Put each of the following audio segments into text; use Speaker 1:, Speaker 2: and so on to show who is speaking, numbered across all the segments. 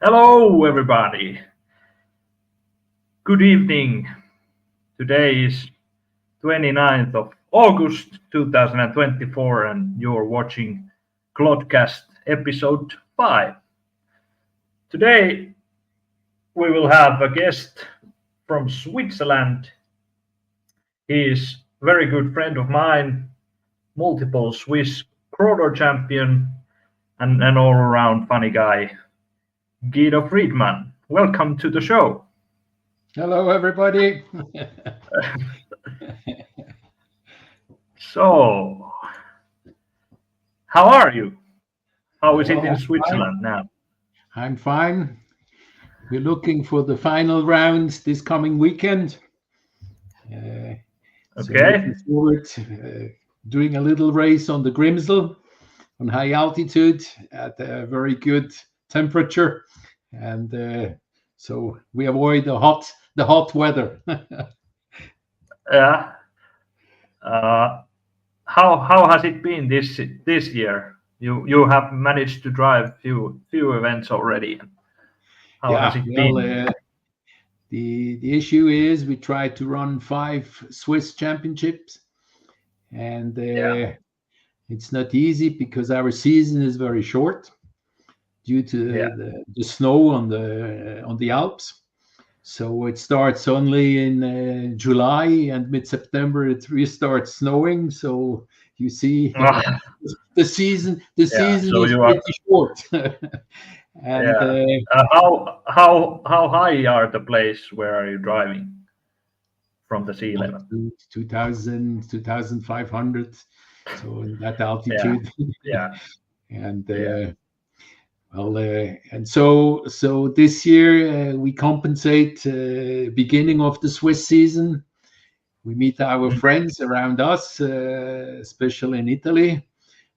Speaker 1: Hello, everybody. Good evening. Today is 29th of August 2024, and you're watching Clodcast episode 5. Today, we will have a guest from Switzerland. He is a very good friend of mine, multiple Swiss Crawler champion, and an all-around funny guy, Guido Friedmann. Welcome to the show.
Speaker 2: Hello, everybody.
Speaker 1: So, how are you? How is it in
Speaker 2: Well,
Speaker 1: Switzerland now?
Speaker 2: I'm fine. We're looking for the final rounds this coming weekend. So looking
Speaker 1: Okay.
Speaker 2: forward, doing a little race on the Grimsel on high altitude at a very good temperature, and so we avoid the hot weather.
Speaker 1: Yeah. How has it been this year? You have managed to drive few events already. How has
Speaker 2: Yeah,
Speaker 1: it
Speaker 2: well,
Speaker 1: been?
Speaker 2: the issue is we tried to run 5 Swiss championships, and
Speaker 1: Yeah.
Speaker 2: it's not easy because our season is very short due to
Speaker 1: Yeah.
Speaker 2: the snow on the Alps. So it starts only in July, and mid-September it restarts snowing. So you see,
Speaker 1: Ah,
Speaker 2: the season
Speaker 1: yeah. So
Speaker 2: is
Speaker 1: you are.
Speaker 2: pretty short. and
Speaker 1: Yeah. How high are the place where are you driving from the sea
Speaker 2: Up
Speaker 1: level?
Speaker 2: to 2000, 2500, so in that
Speaker 1: Yeah.
Speaker 2: altitude.
Speaker 1: Yeah.
Speaker 2: and
Speaker 1: Yeah.
Speaker 2: Well, and so this year we compensate beginning of the Swiss season. We meet our
Speaker 1: Mm.
Speaker 2: friends around us, especially in Italy,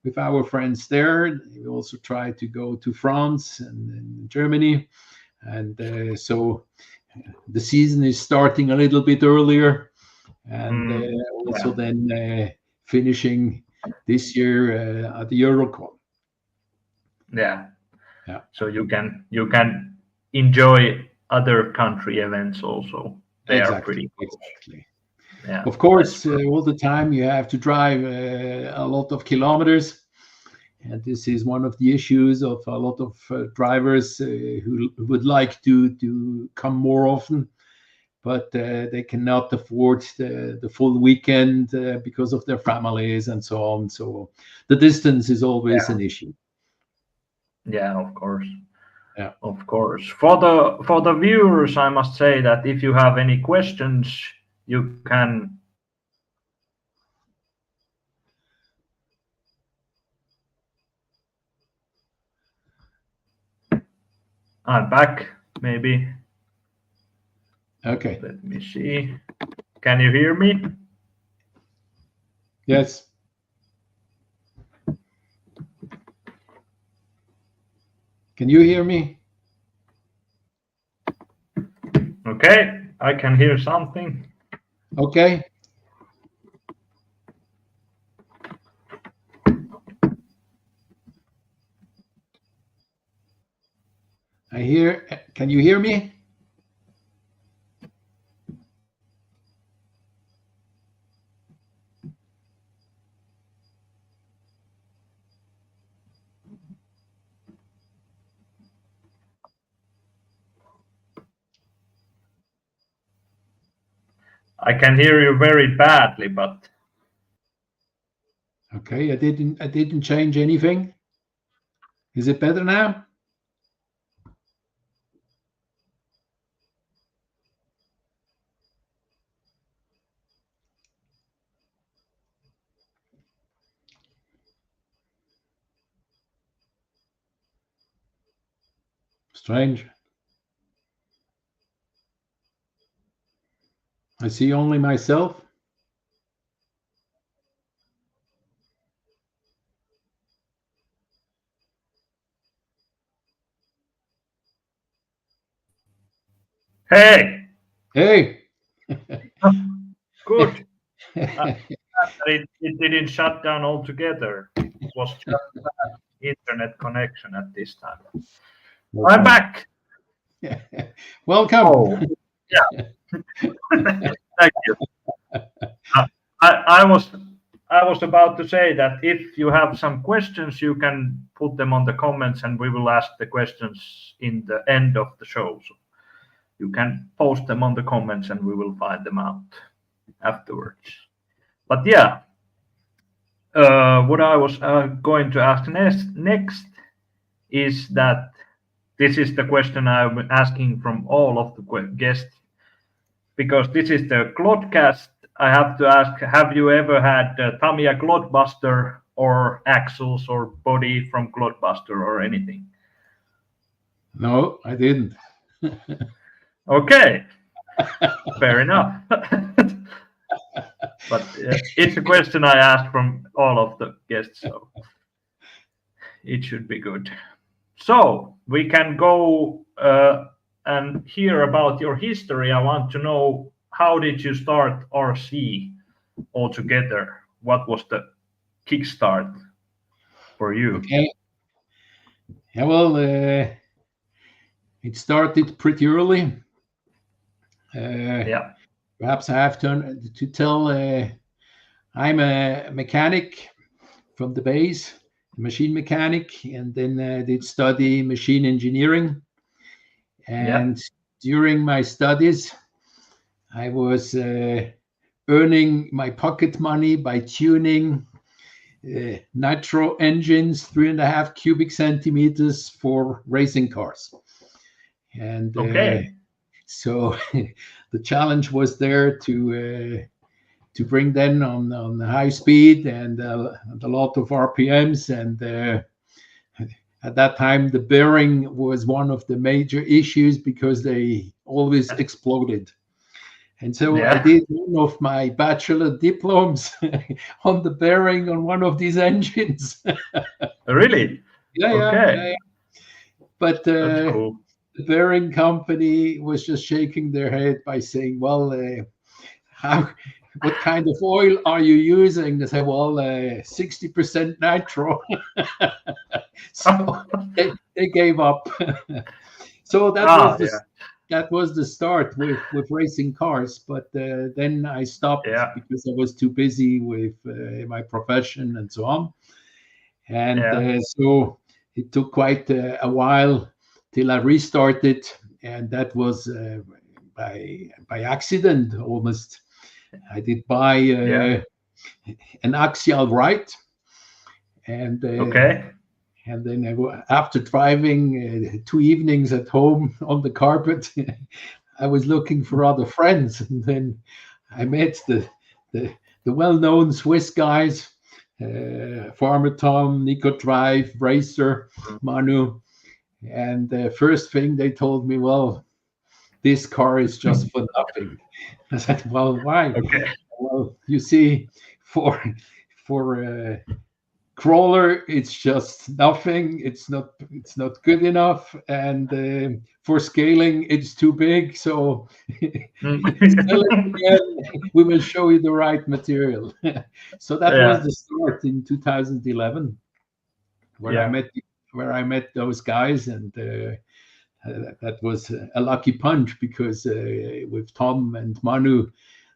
Speaker 2: with our friends there. We also try to go to France and Germany, and so the season is starting a little bit earlier, and also
Speaker 1: Yeah.
Speaker 2: then finishing this year at the Eurocon.
Speaker 1: Yeah.
Speaker 2: Yeah.
Speaker 1: So you can enjoy other country events also. They are
Speaker 2: Exactly,
Speaker 1: pretty cool.
Speaker 2: exactly.
Speaker 1: Yeah,
Speaker 2: Of
Speaker 1: that's
Speaker 2: course,
Speaker 1: true.
Speaker 2: all the time you have to drive a lot of kilometers, and this is one of the issues of a lot of drivers who would like to come more often, but they cannot afford the full weekend because of their families and so on. So the distance is always
Speaker 1: Yeah,
Speaker 2: an issue.
Speaker 1: yeah, of course,
Speaker 2: Yeah.
Speaker 1: of course. For the viewers, I must say that if you have any questions, you can. I'm back. Maybe.
Speaker 2: Okay.
Speaker 1: Let me see. Can you hear me?
Speaker 2: Yes. Can you hear me?
Speaker 1: Okay, I can hear something.
Speaker 2: Okay. I hear. Can you hear me?
Speaker 1: I can hear you very badly, but
Speaker 2: Okay. I didn't change anything. Is it better now? Strange. I see only myself.
Speaker 1: hey,
Speaker 2: Hey.
Speaker 1: good. It didn't shut down altogether. It was just bad internet connection at this time. I'm
Speaker 2: Okay.
Speaker 1: back.
Speaker 2: Welcome.
Speaker 1: Oh, yeah. Thank you. I was about to say that if you have some questions, you can put them on the comments, and we will ask the questions in the end of the show. So you can post them on the comments, and we will find them out afterwards. But yeah, what I was going to ask next is that this is the question I'm asking from all of the guests, because this is the Clodcast. I have to ask, have you ever had Tamiya Clodbuster or axles or body from Clodbuster or anything?
Speaker 2: No, I didn't.
Speaker 1: Okay, fair enough. But it's a question I asked from all of the guests, so it should be good. So we can go and hear about your history. I want to know, how did you start RC altogether? What was the kickstart for you?
Speaker 2: Okay. Yeah, well, it started pretty early.
Speaker 1: Yeah.
Speaker 2: Perhaps I have to tell. I'm a mechanic from the base, machine mechanic, and then I did study machine engineering. And during my studies, I was earning my pocket money by tuning nitro engines, 3.5 cubic centimeters for racing cars. And so the challenge was there to bring them on high speed and a lot of RPMs. And at that time, the bearing was one of the major issues because they always exploded. And so I did one of my bachelor diplomas on the bearing on one of these engines.
Speaker 1: Really?
Speaker 2: Yeah. But
Speaker 1: that's cool.
Speaker 2: The bearing company was just shaking their head by saying, well, what kind of oil are you using? They said, well, 60% nitro. So they gave up. So that was the start with racing cars. But then I stopped because I was too busy with my profession and so on. And so it took quite a while till I restarted, and that was by accident almost. I did buy an axial right, and and then after driving 2 evenings at home on the carpet, I was looking for other friends, and then I met the well-known Swiss guys, Farmer Tom, Nico Drive, Racer, Manu. And the first thing they told me, well, this car is just for nothing. I said, well, why?
Speaker 1: Okay.
Speaker 2: Well, you see, for crawler, it's just nothing. It's not good enough. And for scaling, it's too big. So we will show you the right material. So that was the start in 2011, where I met those guys, and that was a lucky punch, because with Tom and Manu,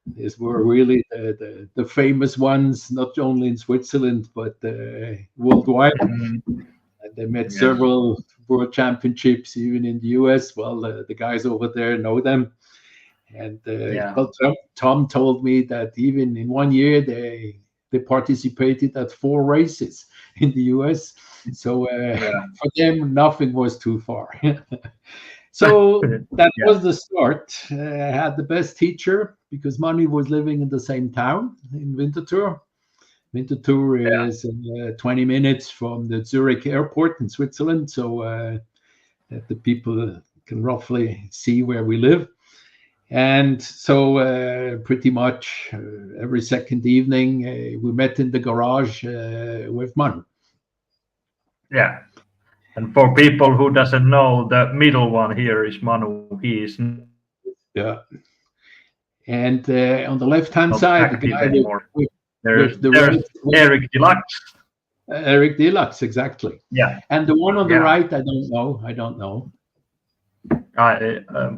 Speaker 2: these were really the famous ones, not only in Switzerland but worldwide. And they met several world championships, even in the US. Well, the guys over there know them. And well, Tom told me that even in 1 year they participated at 4 races in the US. So for them, nothing was too far. So that was the start. I had the best teacher because Manu was living in the same town, in Winterthur. Winterthur is 20 minutes from the Zurich airport in Switzerland, so that the people can roughly see where we live. And so pretty much every second evening we met in the garage with Manu.
Speaker 1: Yeah. And for people who doesn't know, the middle one here is Manu. He is
Speaker 2: and on the left-hand side, the guy
Speaker 1: there's Eric Deluxe.
Speaker 2: Eric Deluxe, exactly.
Speaker 1: Yeah.
Speaker 2: And the one on the right, I don't know.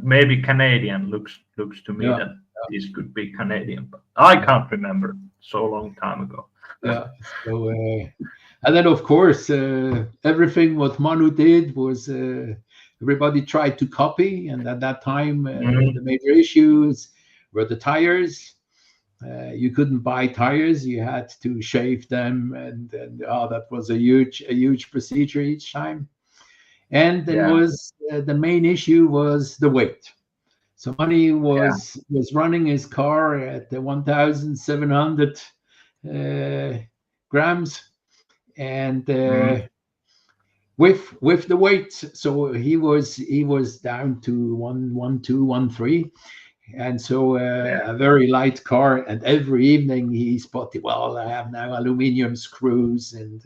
Speaker 1: Maybe Canadian looks to me
Speaker 2: Yeah,
Speaker 1: that this could be Canadian, but I can't remember. So long time ago.
Speaker 2: yeah. So and then of course everything what Manu did was everybody tried to copy, and at that time the major issues were the tires. You couldn't buy tires; you had to shave them, and that was a huge procedure each time. And then
Speaker 1: Yeah.
Speaker 2: was the main issue was the weight. So Money
Speaker 1: Yeah.
Speaker 2: was running his car at the 1,700 grams, and with the weight, so he was down to 112, 113. And so
Speaker 1: Yeah.
Speaker 2: a very light car, and every evening he spotted, well, I have now aluminium screws and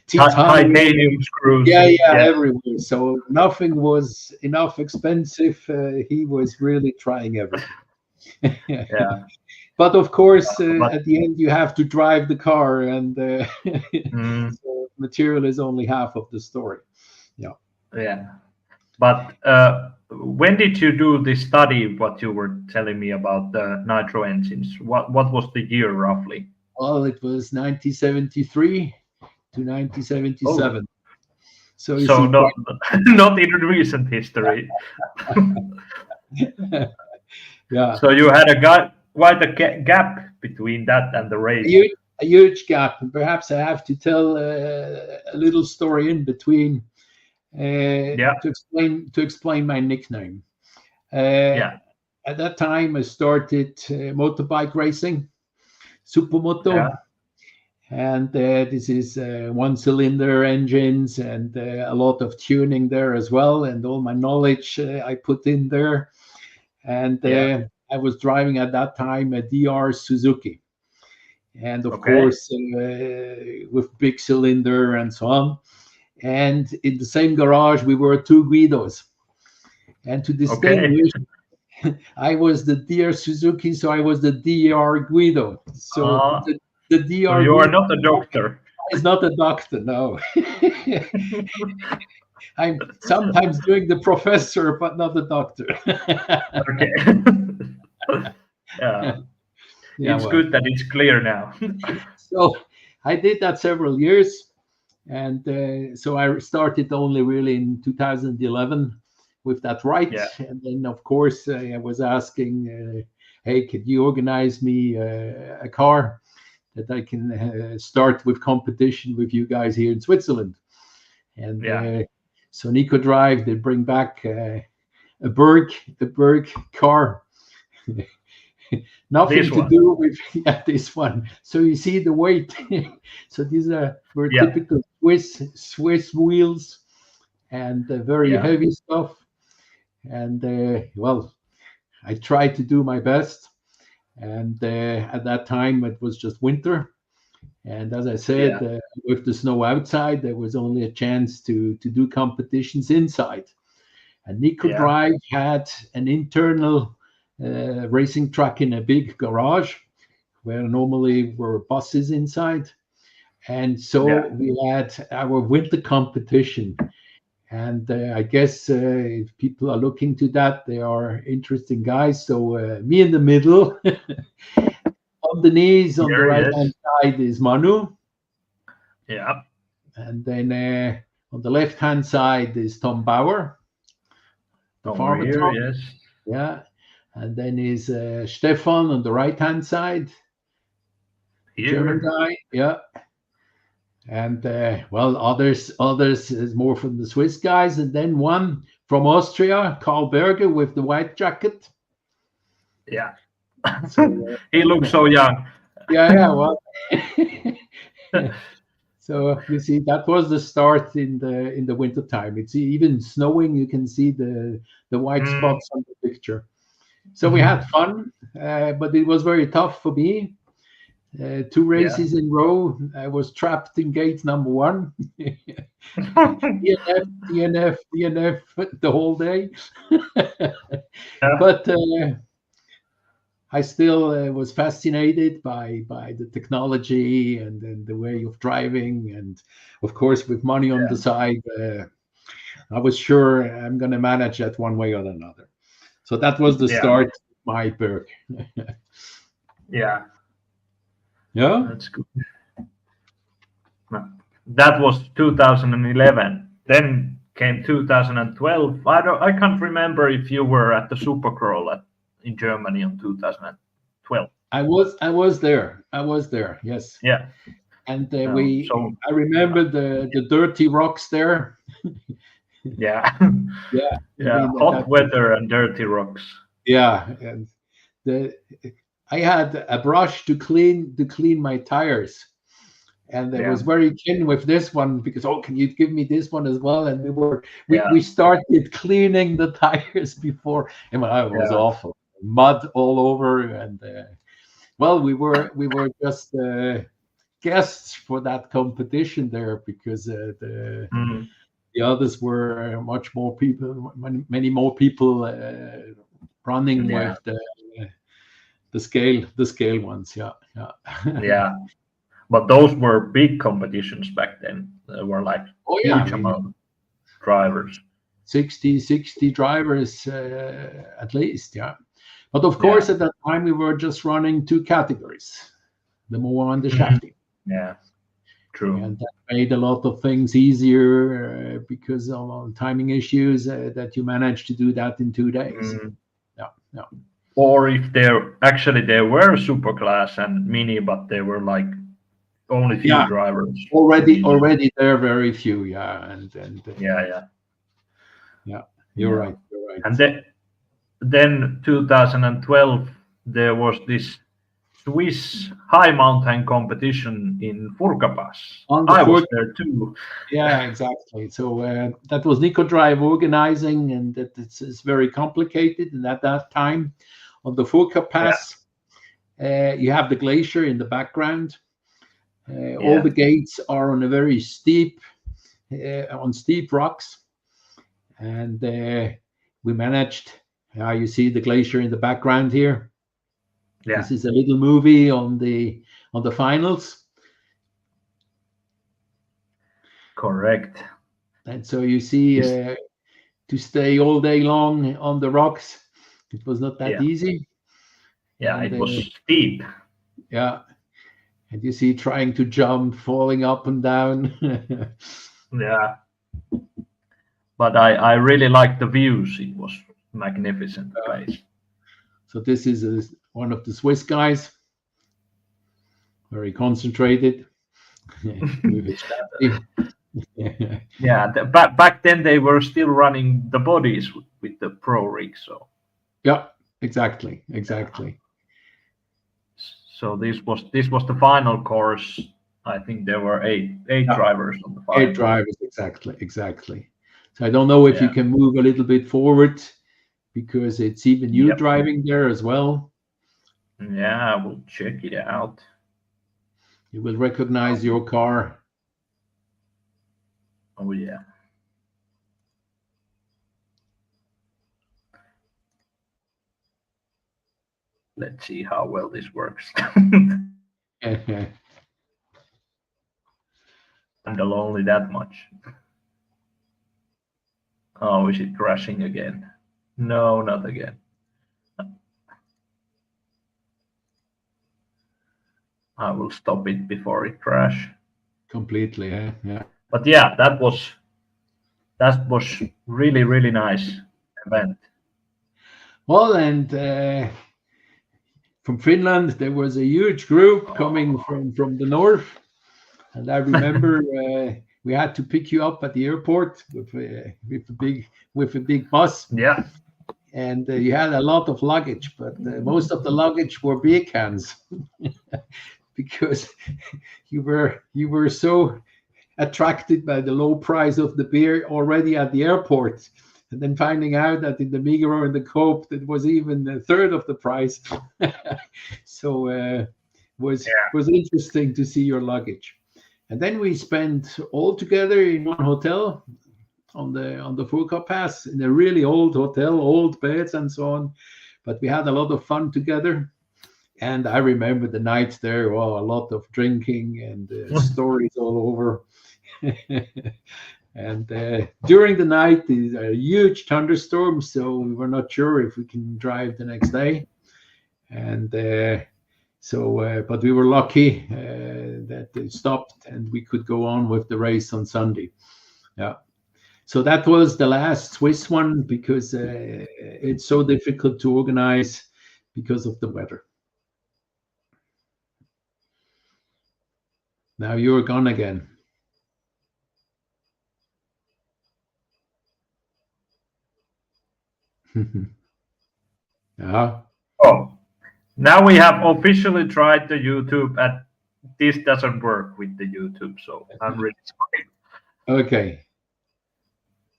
Speaker 2: titanium.
Speaker 1: Titanium screws.
Speaker 2: Yeah, everywhere. So nothing was enough expensive. He was really trying everything.
Speaker 1: Yeah.
Speaker 2: But of course,
Speaker 1: But
Speaker 2: at the end, you have to drive the car, and
Speaker 1: mm,
Speaker 2: so material is only half of the story. Yeah.
Speaker 1: yeah. But when did you do this study? What you were telling me about the nitro engines? What was the year roughly?
Speaker 2: Well, it was 1973 to 1977. So you
Speaker 1: So
Speaker 2: see,
Speaker 1: not not in recent history.
Speaker 2: yeah,
Speaker 1: So you had quite a gap between that and the race.
Speaker 2: a huge gap. And perhaps I have to tell a little story in between
Speaker 1: Yeah.
Speaker 2: to explain my nickname.
Speaker 1: Yeah.
Speaker 2: At that time, I started motorbike racing, Supermoto.
Speaker 1: Yeah.
Speaker 2: And this is one-cylinder engines and a lot of tuning there as well, and all my knowledge I put in there. And I was driving at that time a DR Suzuki, and of
Speaker 1: Okay.
Speaker 2: course with big cylinder and so on. And in the same garage we were two Guidos, and to distinguish, I was the DR Suzuki, so I was the DR Guido. So the DR.
Speaker 1: So you are not a doctor.
Speaker 2: Is not a doctor, no. I'm sometimes doing the professor, but not the doctor.
Speaker 1: Okay. Yeah. It's
Speaker 2: well,
Speaker 1: good that it's clear now.
Speaker 2: So I did that several years, and so I started only really in 2011 with that right.
Speaker 1: Yeah.
Speaker 2: And then of course I was asking, hey, could you organize me a car that I can start with competition with you guys here in Switzerland? And so Nico Drive, they bring back a Berg car. Nothing to do with this one. So you see the weight. So these were typical Swiss wheels, and very heavy stuff. And well, I tried to do my best. And at that time, it was just winter. And as I said, with the snow outside, there was only a chance to do competitions inside. And Nico Drive had an internal racing track in a big garage where normally were buses inside. And so we had our winter competition. And I guess if people are looking to that, they are interesting guys. So me in the middle, on the knees, on the right-hand side is Manu.
Speaker 1: Yeah.
Speaker 2: And then on the left-hand side is Tom Bauer. The farmer
Speaker 1: here,
Speaker 2: Tom.
Speaker 1: yes.
Speaker 2: Yeah. And then is Stefan on the right-hand side.
Speaker 1: Here.
Speaker 2: German guy. Yeah. And well, others is more from the Swiss guys, and then one from Austria, Karl Berger with the white jacket.
Speaker 1: Yeah, so, he looks so young.
Speaker 2: Yeah. Well, so you see, that was the start in the winter time. It's even snowing. You can see the white spots on the picture. So we had fun, but it was very tough for me. 2 races in a row, I was trapped in gate number 1. DNF the whole day. But I still was fascinated by the technology and the way of driving. And of course, with money on the side, I was sure I'm going to manage that one way or another. So that was the start of my Berg.
Speaker 1: Yeah,
Speaker 2: Yeah.
Speaker 1: that's good. That was 2011. Then came 2012. I can't remember if you were at the Supercrawl in Germany in 2012.
Speaker 2: I was there. Yes.
Speaker 1: Yeah.
Speaker 2: And
Speaker 1: So
Speaker 2: I remember the dirty rocks there.
Speaker 1: yeah,
Speaker 2: Yeah.
Speaker 1: yeah, hot weather and dirty rocks.
Speaker 2: Yeah, and I had a brush to clean my tires, and I was very keen with this one because, oh, can you give me this one as well? And we started cleaning the tires before, and it was awful, mud all over, and well, we were just guests for that competition there because the others were much more people, many more people running with the scale ones.
Speaker 1: Yeah. But those were big competitions back then. There were like huge amount of drivers.
Speaker 2: 60 drivers at least, yeah. But of course, at that time, we were just running 2 categories, the mower and the shafting.
Speaker 1: Yeah, true.
Speaker 2: And that made a lot of things easier because of timing issues that you managed to do that in 2 days. Yeah.
Speaker 1: Or if there were superclass and mini, but they were like only few drivers.
Speaker 2: Already there are very few, and you're right.
Speaker 1: And then 2012 there was this Swiss high mountain competition in Furka-Pass. I was there too.
Speaker 2: Yeah, exactly. So that was Nico Drive organizing, and that it's very complicated. And at that time, on the Furka-Pass, you have the glacier in the background. All the gates are on a very steep rocks, and we managed. You see the glacier in the background here. Yeah. This is a little movie on the finals.
Speaker 1: Correct.
Speaker 2: And so you see, to stay all day long on the rocks, it was not that easy.
Speaker 1: Yeah, and it was steep.
Speaker 2: Yeah. And you see trying to jump, falling up and down.
Speaker 1: Yeah. But I really liked the views. It was magnificent place.
Speaker 2: So this is one of the Swiss guys, very concentrated.
Speaker 1: Yeah, back then they were still running the bodies with the pro rig. So
Speaker 2: yeah, exactly.
Speaker 1: So this was the final course. I think there were eight drivers on the final.
Speaker 2: 8 drivers, exactly. So I don't know if you can move a little bit forward because it's even you driving there as well.
Speaker 1: Yeah, I will check it out.
Speaker 2: You will recognize your car.
Speaker 1: Oh yeah. Let's see how well this works. Handle only that much. Oh, is it crashing again? No, not again. I will stop it before it crashes.
Speaker 2: Completely, yeah.
Speaker 1: But yeah, that was really, really nice event.
Speaker 2: Well, and from Finland, there was a huge group coming from the north, and I remember we had to pick you up at the airport with a big bus.
Speaker 1: Yeah.
Speaker 2: And you had a lot of luggage, but most of the luggage were beer cans because you were so attracted by the low price of the beer already at the airport, and then finding out that in the Migros and the Coop it was even a third of the price. So was interesting to see your luggage. And then we spent all together in one hotel on the Furka-Pass, in a really old hotel, old beds and so on. But we had a lot of fun together. And I remember the nights there, a lot of drinking and stories all over. And during the night, there's a huge thunderstorm, so we were not sure if we can drive the next day. And but we were lucky that it stopped and we could go on with the race on Sunday. Yeah. So that was the last Swiss one because it's so difficult to organize because of the weather. Now you're gone again. Yeah.
Speaker 1: Oh, now we have officially tried the YouTube, and this doesn't work with the YouTube. So I'm really sorry.
Speaker 2: Okay.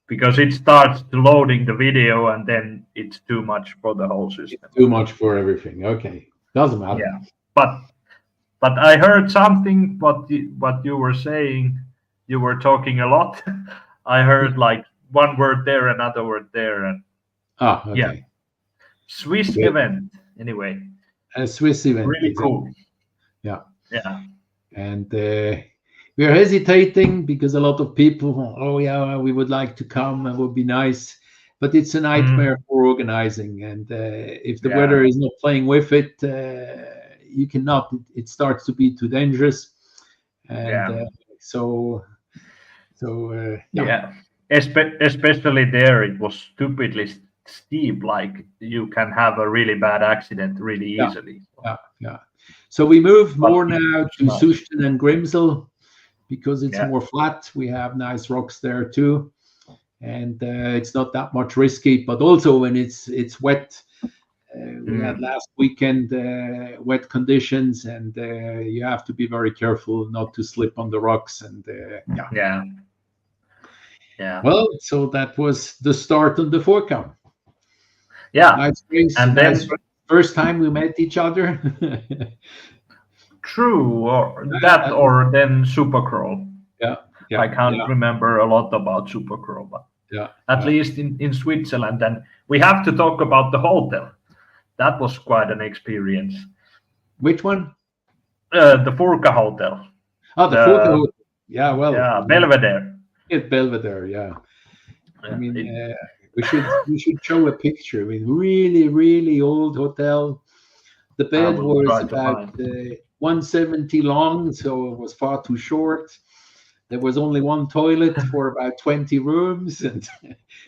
Speaker 1: Because it starts loading the video, and then it's too much for the whole system.
Speaker 2: It's too much for everything. Okay. Doesn't matter.
Speaker 1: Yeah, but I heard something. What you were saying. You were talking a lot. I heard like one word there, another word there, and
Speaker 2: okay.
Speaker 1: Yeah. Swiss event, anyway.
Speaker 2: A Swiss event.
Speaker 1: Really cool.
Speaker 2: Yeah.
Speaker 1: Yeah.
Speaker 2: And we are hesitating because a lot of people, oh yeah, we would like to come, it would be nice, but it's a nightmare for organizing. And if the weather is not playing with it, you cannot. It starts to be too dangerous. And
Speaker 1: yeah. Especially there, it was stupidly steep. Like you can have a really bad accident really easily.
Speaker 2: Yeah. So we move more now to Suchten and Grimsel because it's more flat. We have nice rocks there too, and it's not that much risky. But also when it's wet, we had last weekend wet conditions, and you have to be very careful not to slip on the rocks. And
Speaker 1: Yeah.
Speaker 2: Well, so that was the start of the Furka.
Speaker 1: Yeah.
Speaker 2: Nice race. And then first time we met each other.
Speaker 1: True, or that, or then Supercrawl.
Speaker 2: Yeah.
Speaker 1: I can't remember a lot about Supercrawl, but at least in Switzerland. And we have to talk about the hotel. That was quite an experience.
Speaker 2: Which one?
Speaker 1: The Furka Hotel.
Speaker 2: Oh, the Furka Hotel. Yeah, well.
Speaker 1: Yeah, Belvedere.
Speaker 2: Belvedere, yeah. I mean, we should show a picture. I mean, really, really old hotel. The bed was about 170 long, so it was far too short. There was only one toilet for about 20 rooms, and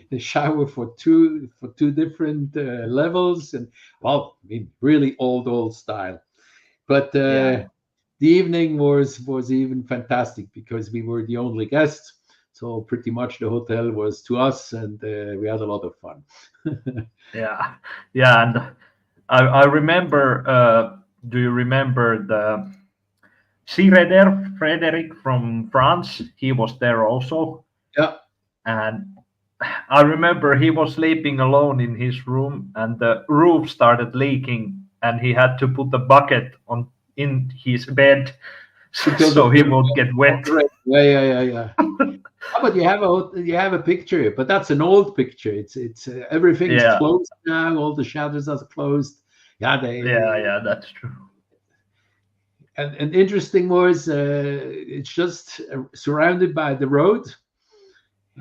Speaker 2: the shower for two different levels. And well, I mean, really old style. But the evening was even fantastic because we were the only guests. So pretty much the hotel was to us, and we had a lot of fun.
Speaker 1: Yeah, and I remember. Do you remember the Sireder Frederick from France? He was there also.
Speaker 2: Yeah.
Speaker 1: And I remember he was sleeping alone in his room, and the roof started leaking, and he had to put a bucket in his bed so he won't get wet.
Speaker 2: Yeah. But you have a picture, but that's an old picture. It's everything's closed now. All the shutters are closed.
Speaker 1: Yeah, that's true.
Speaker 2: And interesting was it's just surrounded by the road,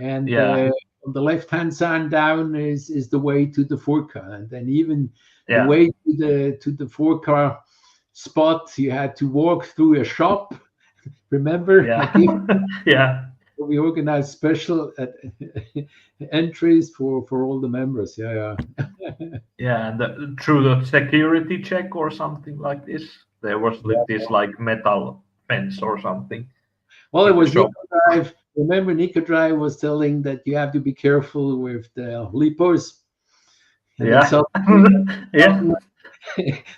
Speaker 2: and on the left-hand side down is the way to the Furka, and then even the way to the Furka spot you had to walk through a shop. Remember?
Speaker 1: Yeah.
Speaker 2: We organized special entries for all the members. Yeah.
Speaker 1: And through the security check or something like this, there was this like metal fence or something.
Speaker 2: Well, it was Nico Drive. Remember, Nico Drive was telling that you have to be careful with the Lipos.
Speaker 1: Yeah.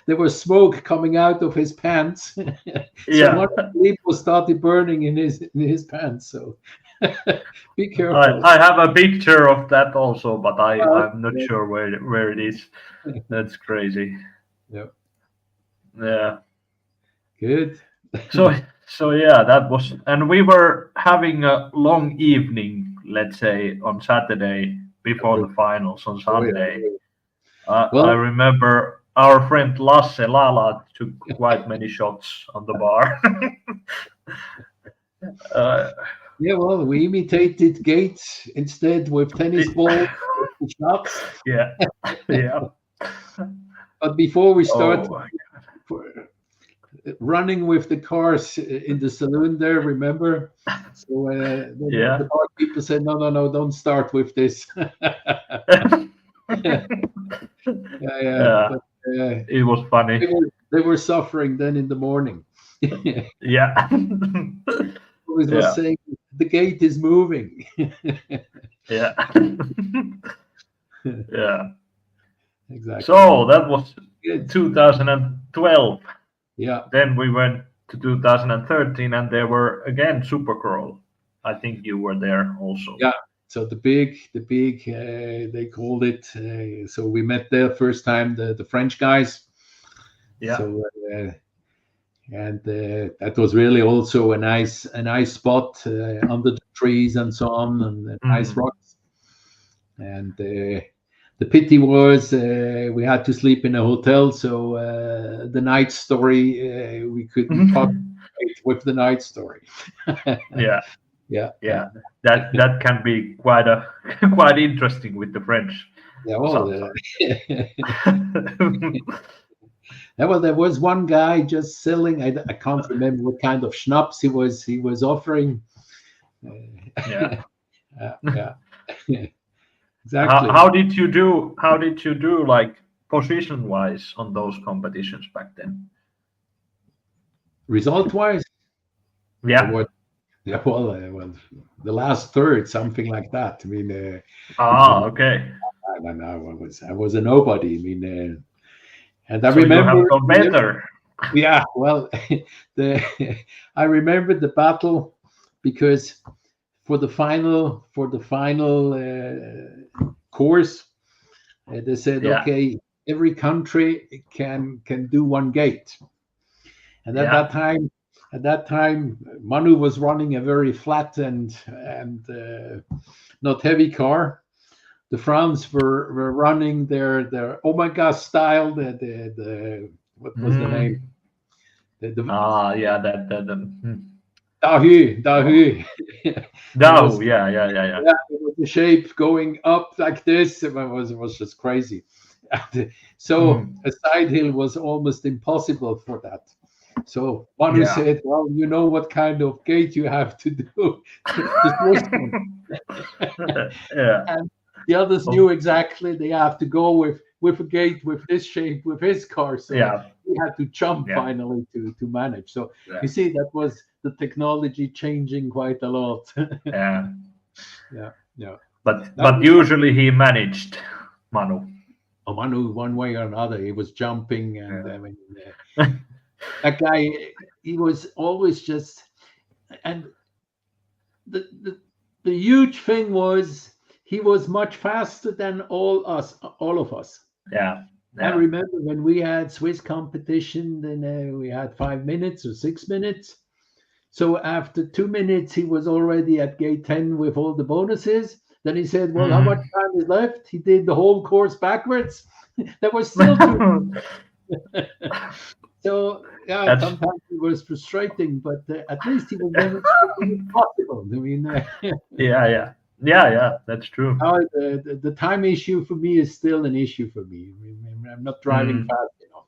Speaker 2: There was smoke coming out of his pants. So one of the Lipos started burning in his pants. So be careful.
Speaker 1: I have a picture of that also, but I'm not sure where it is. That's crazy. Yeah.
Speaker 2: Good.
Speaker 1: So yeah, that was, and we were having a long evening, let's say, on Saturday before the finals on Sunday. I remember our friend Lasse Lala took quite many shots on the bar.
Speaker 2: Yeah, well, we imitated Gates instead with tennis balls, with shots.
Speaker 1: Yeah. Yeah.
Speaker 2: But before we start
Speaker 1: Oh,
Speaker 2: running with the cars in the saloon there, remember? So the
Speaker 1: yeah.
Speaker 2: bar people said, no, don't start with this. Yeah.
Speaker 1: Yeah.
Speaker 2: But
Speaker 1: It was funny.
Speaker 2: they were suffering then in the morning.
Speaker 1: Yeah.
Speaker 2: Always was
Speaker 1: Yeah.
Speaker 2: saying the gate is moving.
Speaker 1: Yeah. Yeah.
Speaker 2: Exactly.
Speaker 1: So that was
Speaker 2: Good.
Speaker 1: 2012.
Speaker 2: Yeah.
Speaker 1: Then we went to 2013, and there were again Supercroll. I think you were there also.
Speaker 2: Yeah. So the big, they called it. So we met there first time, the French guys.
Speaker 1: Yeah.
Speaker 2: So and that was really also a nice spot under the trees and so on, and nice rocks. And the pity was we had to sleep in a hotel, so the night story we couldn't participate with the night story.
Speaker 1: Yeah.
Speaker 2: Yeah.
Speaker 1: That can be quite interesting with the French.
Speaker 2: Yeah, well,
Speaker 1: sometimes.
Speaker 2: well, there was one guy just selling. I can't remember what kind of schnapps he was offering.
Speaker 1: Yeah.
Speaker 2: Yeah. Exactly.
Speaker 1: How did you do? How did you do, like position wise, on those competitions back then?
Speaker 2: Result wise?
Speaker 1: Yeah.
Speaker 2: Yeah, well, the last third, something like that. I mean,
Speaker 1: Okay.
Speaker 2: I was a nobody. I mean, and I
Speaker 1: So
Speaker 2: remember.
Speaker 1: You have gone better.
Speaker 2: Yeah, well, I remember the battle because for the final course, they said,
Speaker 1: Yeah.
Speaker 2: okay, every country can do one gate, and at that time, Manu was running a very flat and not heavy car. The France were running their Omega style. The what was the name?
Speaker 1: Yeah, that.
Speaker 2: Dahu.
Speaker 1: Dahu. Yeah.
Speaker 2: Yeah, it was the shape going up like this. It was just crazy. So a side hill was almost impossible for that. So Manu said, well, you know what kind of gate you have to do. This one.
Speaker 1: Yeah.
Speaker 2: And the others knew exactly they have to go with a gate with this shape with his car. So he had to jump finally to manage. So you see, that was the technology changing quite a lot.
Speaker 1: Yeah.
Speaker 2: Yeah.
Speaker 1: But usually he managed, Manu.
Speaker 2: Oh, Manu, one way or another, he was jumping, and I mean, that guy, he was always just, and the huge thing was he was much faster than all of us.
Speaker 1: Yeah.
Speaker 2: I remember when we had Swiss competition, then we had 5 minutes or 6 minutes. So after 2 minutes, he was already at gate 10 with all the bonuses. Then he said, well, how much time is left? He did the whole course backwards. There was still 2 So, yeah, sometimes it was frustrating, but at least he was demonstrating it's possible. I mean,
Speaker 1: yeah, that's true.
Speaker 2: The time issue for me is still an issue for me. I'm not driving fast enough.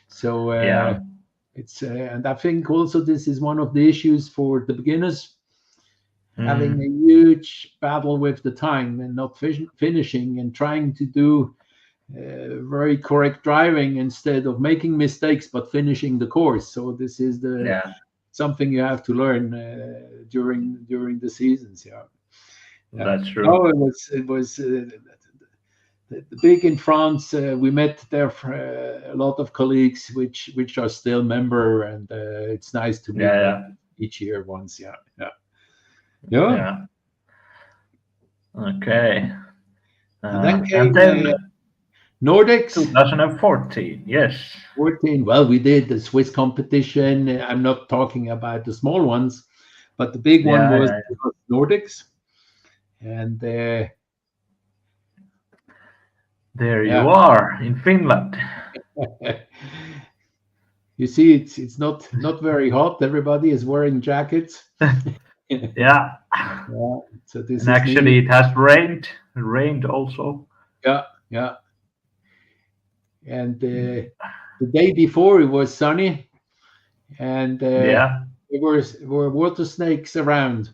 Speaker 2: So, it's and I think also this is one of the issues for the beginners, having a huge battle with the time and not finishing and trying to do very correct driving instead of making mistakes but finishing the course. So this is something you have to learn during the seasons.
Speaker 1: That's true.
Speaker 2: No, it was the big in France. We met there a lot of colleagues which are still member, and it's nice to meet them each year once. Yeah.
Speaker 1: Okay.
Speaker 2: And then came Nordics.
Speaker 1: 2014. Yes.
Speaker 2: 14. Well, we did the Swiss competition. I'm not talking about the small ones, but the big one was Nordics. And there
Speaker 1: you are in Finland.
Speaker 2: You see, it's not very hot. Everybody is wearing jackets.
Speaker 1: Yeah.
Speaker 2: So this
Speaker 1: And
Speaker 2: is
Speaker 1: actually,
Speaker 2: neat.
Speaker 1: it has rained also.
Speaker 2: Yeah. And the day before it was sunny, and
Speaker 1: Yeah.
Speaker 2: there were water snakes around,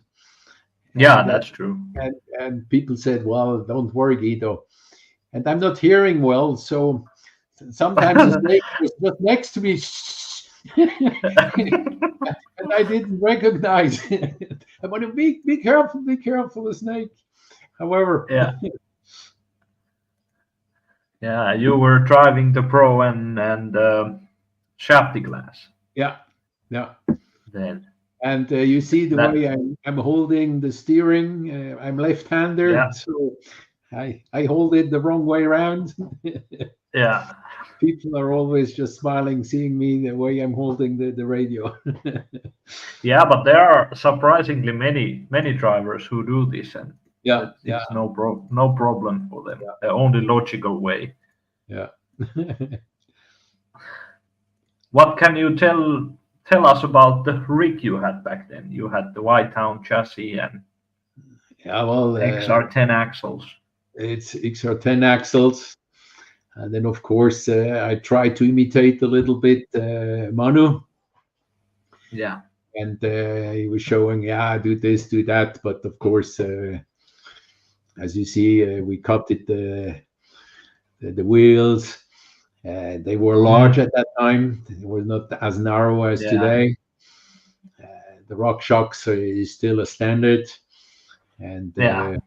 Speaker 1: Yeah,
Speaker 2: and
Speaker 1: that's true.
Speaker 2: and people said, "Well, don't worry, Guido." And I'm not hearing well, so sometimes the snake was just next to me, and I didn't recognize it. I want to be careful, the snake. However,
Speaker 1: Yeah. Yeah, you were driving the Pro and Shafty glass
Speaker 2: yeah.
Speaker 1: then.
Speaker 2: And you see the
Speaker 1: That
Speaker 2: way I'm holding the steering. I'm left-hander,
Speaker 1: yeah,
Speaker 2: so I hold it the wrong way around.
Speaker 1: yeah,
Speaker 2: People are always just smiling, seeing me the way I'm holding the radio.
Speaker 1: yeah. But there are surprisingly many drivers who do this, and
Speaker 2: Yeah,
Speaker 1: it's no problem for them. The only logical way.
Speaker 2: yeah.
Speaker 1: What can you tell us about the rig you had back then? You had the Whitetown chassis and
Speaker 2: Yeah, well,
Speaker 1: XR10 axles.
Speaker 2: it's XR10 axles. And then, of course, I try to imitate a little bit Manu.
Speaker 1: Yeah,
Speaker 2: And he was showing, yeah, do this, do that. But of course, as you see, we cut it the wheels. They were large at that time. They were not as narrow as
Speaker 1: yeah,
Speaker 2: today. The rock shocks is still a standard, and
Speaker 1: yeah.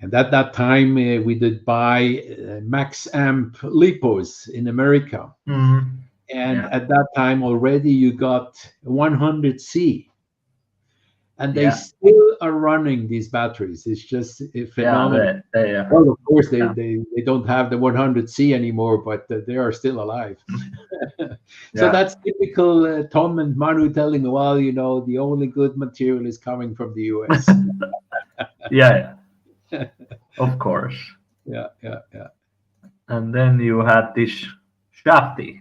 Speaker 2: at that time we did buy max amp lipos in America,
Speaker 1: Mhm.
Speaker 2: and
Speaker 1: Yeah,
Speaker 2: at that time already you got 100C, and they
Speaker 1: yeah,
Speaker 2: still are running these batteries. It's just
Speaker 1: yeah.
Speaker 2: phenomenal.
Speaker 1: They
Speaker 2: Well, of course,
Speaker 1: yeah,
Speaker 2: they don't have the 100C anymore, but they are still alive. So
Speaker 1: yeah,
Speaker 2: that's typical Tom and Manu telling me, well, the only good material is coming from the US.
Speaker 1: yeah. Of course.
Speaker 2: Yeah.
Speaker 1: And then you had this Shafty,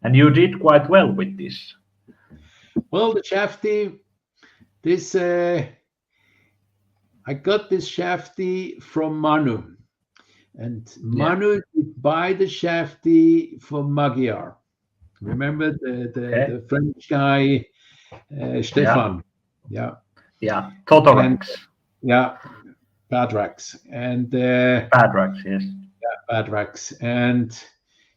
Speaker 1: and you did quite well with this.
Speaker 2: Well, the Shafty, this I got this Shafty from Manu, and
Speaker 1: Yeah.
Speaker 2: Manu did buy the Shafty from Magyar. Remember
Speaker 1: Okay.
Speaker 2: the French guy
Speaker 1: Yeah.
Speaker 2: Stefan? Yeah,
Speaker 1: Yeah.
Speaker 2: and
Speaker 1: Totorax.
Speaker 2: yeah, Padrax and
Speaker 1: Padrax. Yes.
Speaker 2: Padrax. And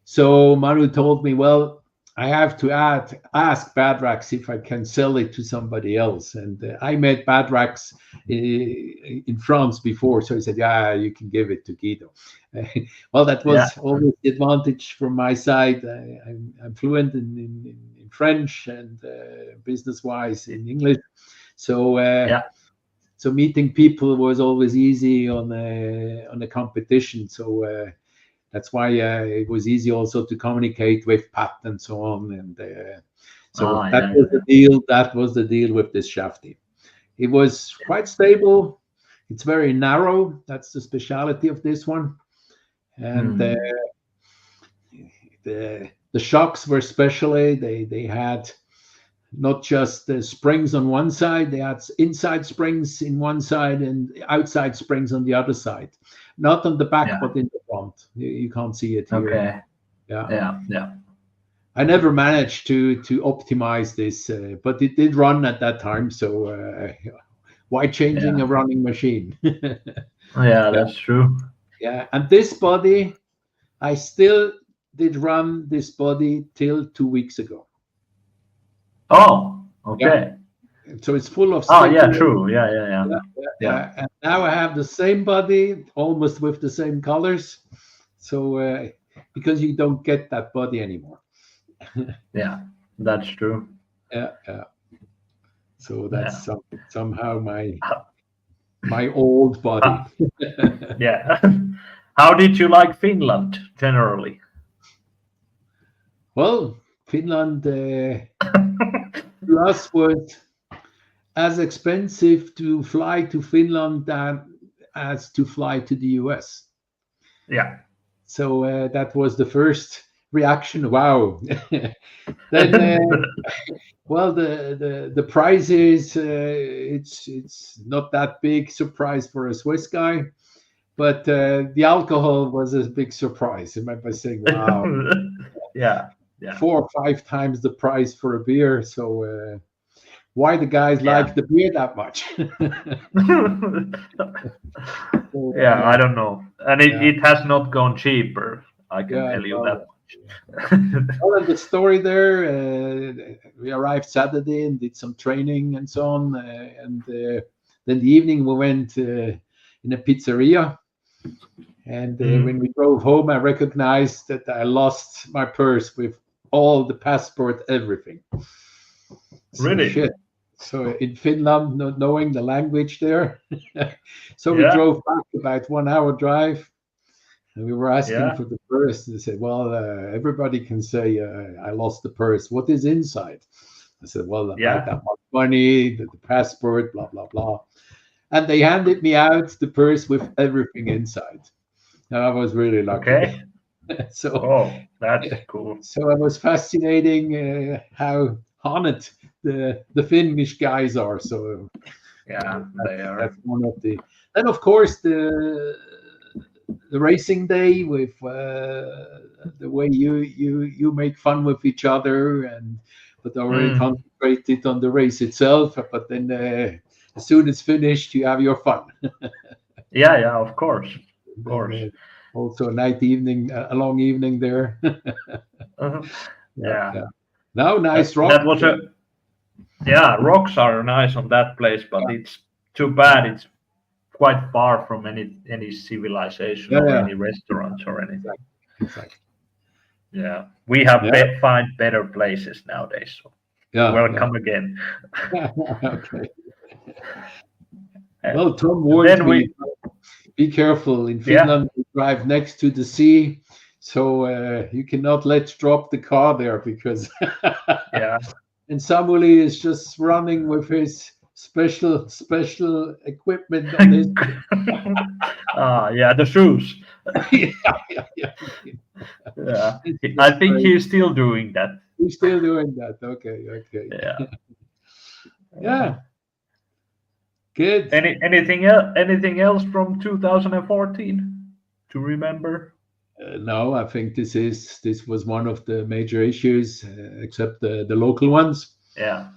Speaker 2: so Manu told me, well, I have to ask Padrax if I can sell it to somebody else. And I met Padrax in France before, so he said, yeah, you can give it to Guido. Well, that
Speaker 1: Yeah.
Speaker 2: was always the advantage from my side. I'm fluent in French and business-wise in English. So
Speaker 1: Yeah.
Speaker 2: so meeting people was always easy on a competition. So that's why it was easy also to communicate with Pat and so on. And so
Speaker 1: Ah,
Speaker 2: that
Speaker 1: yeah.
Speaker 2: was the deal. That was the deal with this Shafty. It was quite stable. It's very narrow. That's the speciality of this one. And the shocks were specially. They had not just the springs on one side, they had inside springs in one side and outside springs on the other side. Not on the back,
Speaker 1: Yeah.
Speaker 2: but in the front. You can't see it here.
Speaker 1: Okay.
Speaker 2: Yeah.
Speaker 1: Yeah.
Speaker 2: I never managed to optimize this, but it did run at that time. So why changing
Speaker 1: Yeah.
Speaker 2: a running machine?
Speaker 1: Yeah. That's true.
Speaker 2: Yeah. And this body, I still did run this body till 2 weeks ago.
Speaker 1: Oh.
Speaker 2: Yeah.
Speaker 1: Okay.
Speaker 2: So it's full of
Speaker 1: Oh, yeah.
Speaker 2: stickers.
Speaker 1: True. Yeah.
Speaker 2: And now I have the same body, almost with the same colors. So because you don't get that body anymore.
Speaker 1: Yeah. That's true.
Speaker 2: Yeah. So
Speaker 1: Yeah.
Speaker 2: that's somehow my old body.
Speaker 1: Yeah. How did you like Finland generally?
Speaker 2: Well, Finland to us was as expensive to fly to Finland as to fly to the US.
Speaker 1: Yeah.
Speaker 2: So that was the first reaction. Wow, Then, well, the prize is it's not that big surprise for a Swiss guy, but the alcohol was a big surprise. I remember saying, "Wow,
Speaker 1: Yeah.
Speaker 2: 4 or 5 times the price for a beer." So why the guys
Speaker 1: Yeah.
Speaker 2: like the beer that much? So,
Speaker 1: Yeah, I don't know. And
Speaker 2: yeah,
Speaker 1: it has not gone cheaper, I can
Speaker 2: yeah.
Speaker 1: tell you
Speaker 2: Well,
Speaker 1: that much.
Speaker 2: well, and the story there, we arrived Saturday and did some training and so on. And then the evening we went in a pizzeria. And when we drove home, I recognized that I lost my purse with all the passport, everything. So
Speaker 1: Really?
Speaker 2: shit. So in Finland, not knowing the language there, so we
Speaker 1: Yeah.
Speaker 2: drove back about 1 hour drive. And we were asking
Speaker 1: Yeah.
Speaker 2: for the purse. They said, "Well, everybody can say I lost the purse. What is inside?" I said, "Well, about
Speaker 1: Yeah.
Speaker 2: that much money, the passport, blah blah blah." And they handed me out the purse with everything inside. And I was really lucky.
Speaker 1: Okay.
Speaker 2: So,
Speaker 1: Oh, that's cool.
Speaker 2: so it was fascinating how honest the Finnish guys are. So
Speaker 1: Yeah, they are.
Speaker 2: that's one of the. Then of course the racing day with the way you make fun with each other, and but already concentrated on the race itself. But then as soon as finished, you have your fun.
Speaker 1: Yeah, yeah, of course. Of course.
Speaker 2: Then, also a a long evening there.
Speaker 1: Uh-huh.
Speaker 2: Yeah.
Speaker 1: Yeah.
Speaker 2: Now nice rock.
Speaker 1: That was yeah, rocks are nice on that place, but it's too bad. It's quite far from any civilization or any restaurants or anything.
Speaker 2: Exactly.
Speaker 1: Yeah, we have find better places nowadays. So welcome again.
Speaker 2: Okay. Well, Tom warned me. Be careful in Finland. We drive next to the sea, so you cannot let's drop the car there because
Speaker 1: yeah.
Speaker 2: And Samuli is just running with his special equipment on his.
Speaker 1: Yeah, the shoes.
Speaker 2: yeah.
Speaker 1: I think he's still doing that.
Speaker 2: He's still doing that. Okay.
Speaker 1: Yeah.
Speaker 2: Yeah. Good.
Speaker 1: Anything else from 2014 to remember?
Speaker 2: No, I think this was one of the major issues, except the local ones.
Speaker 1: Yeah.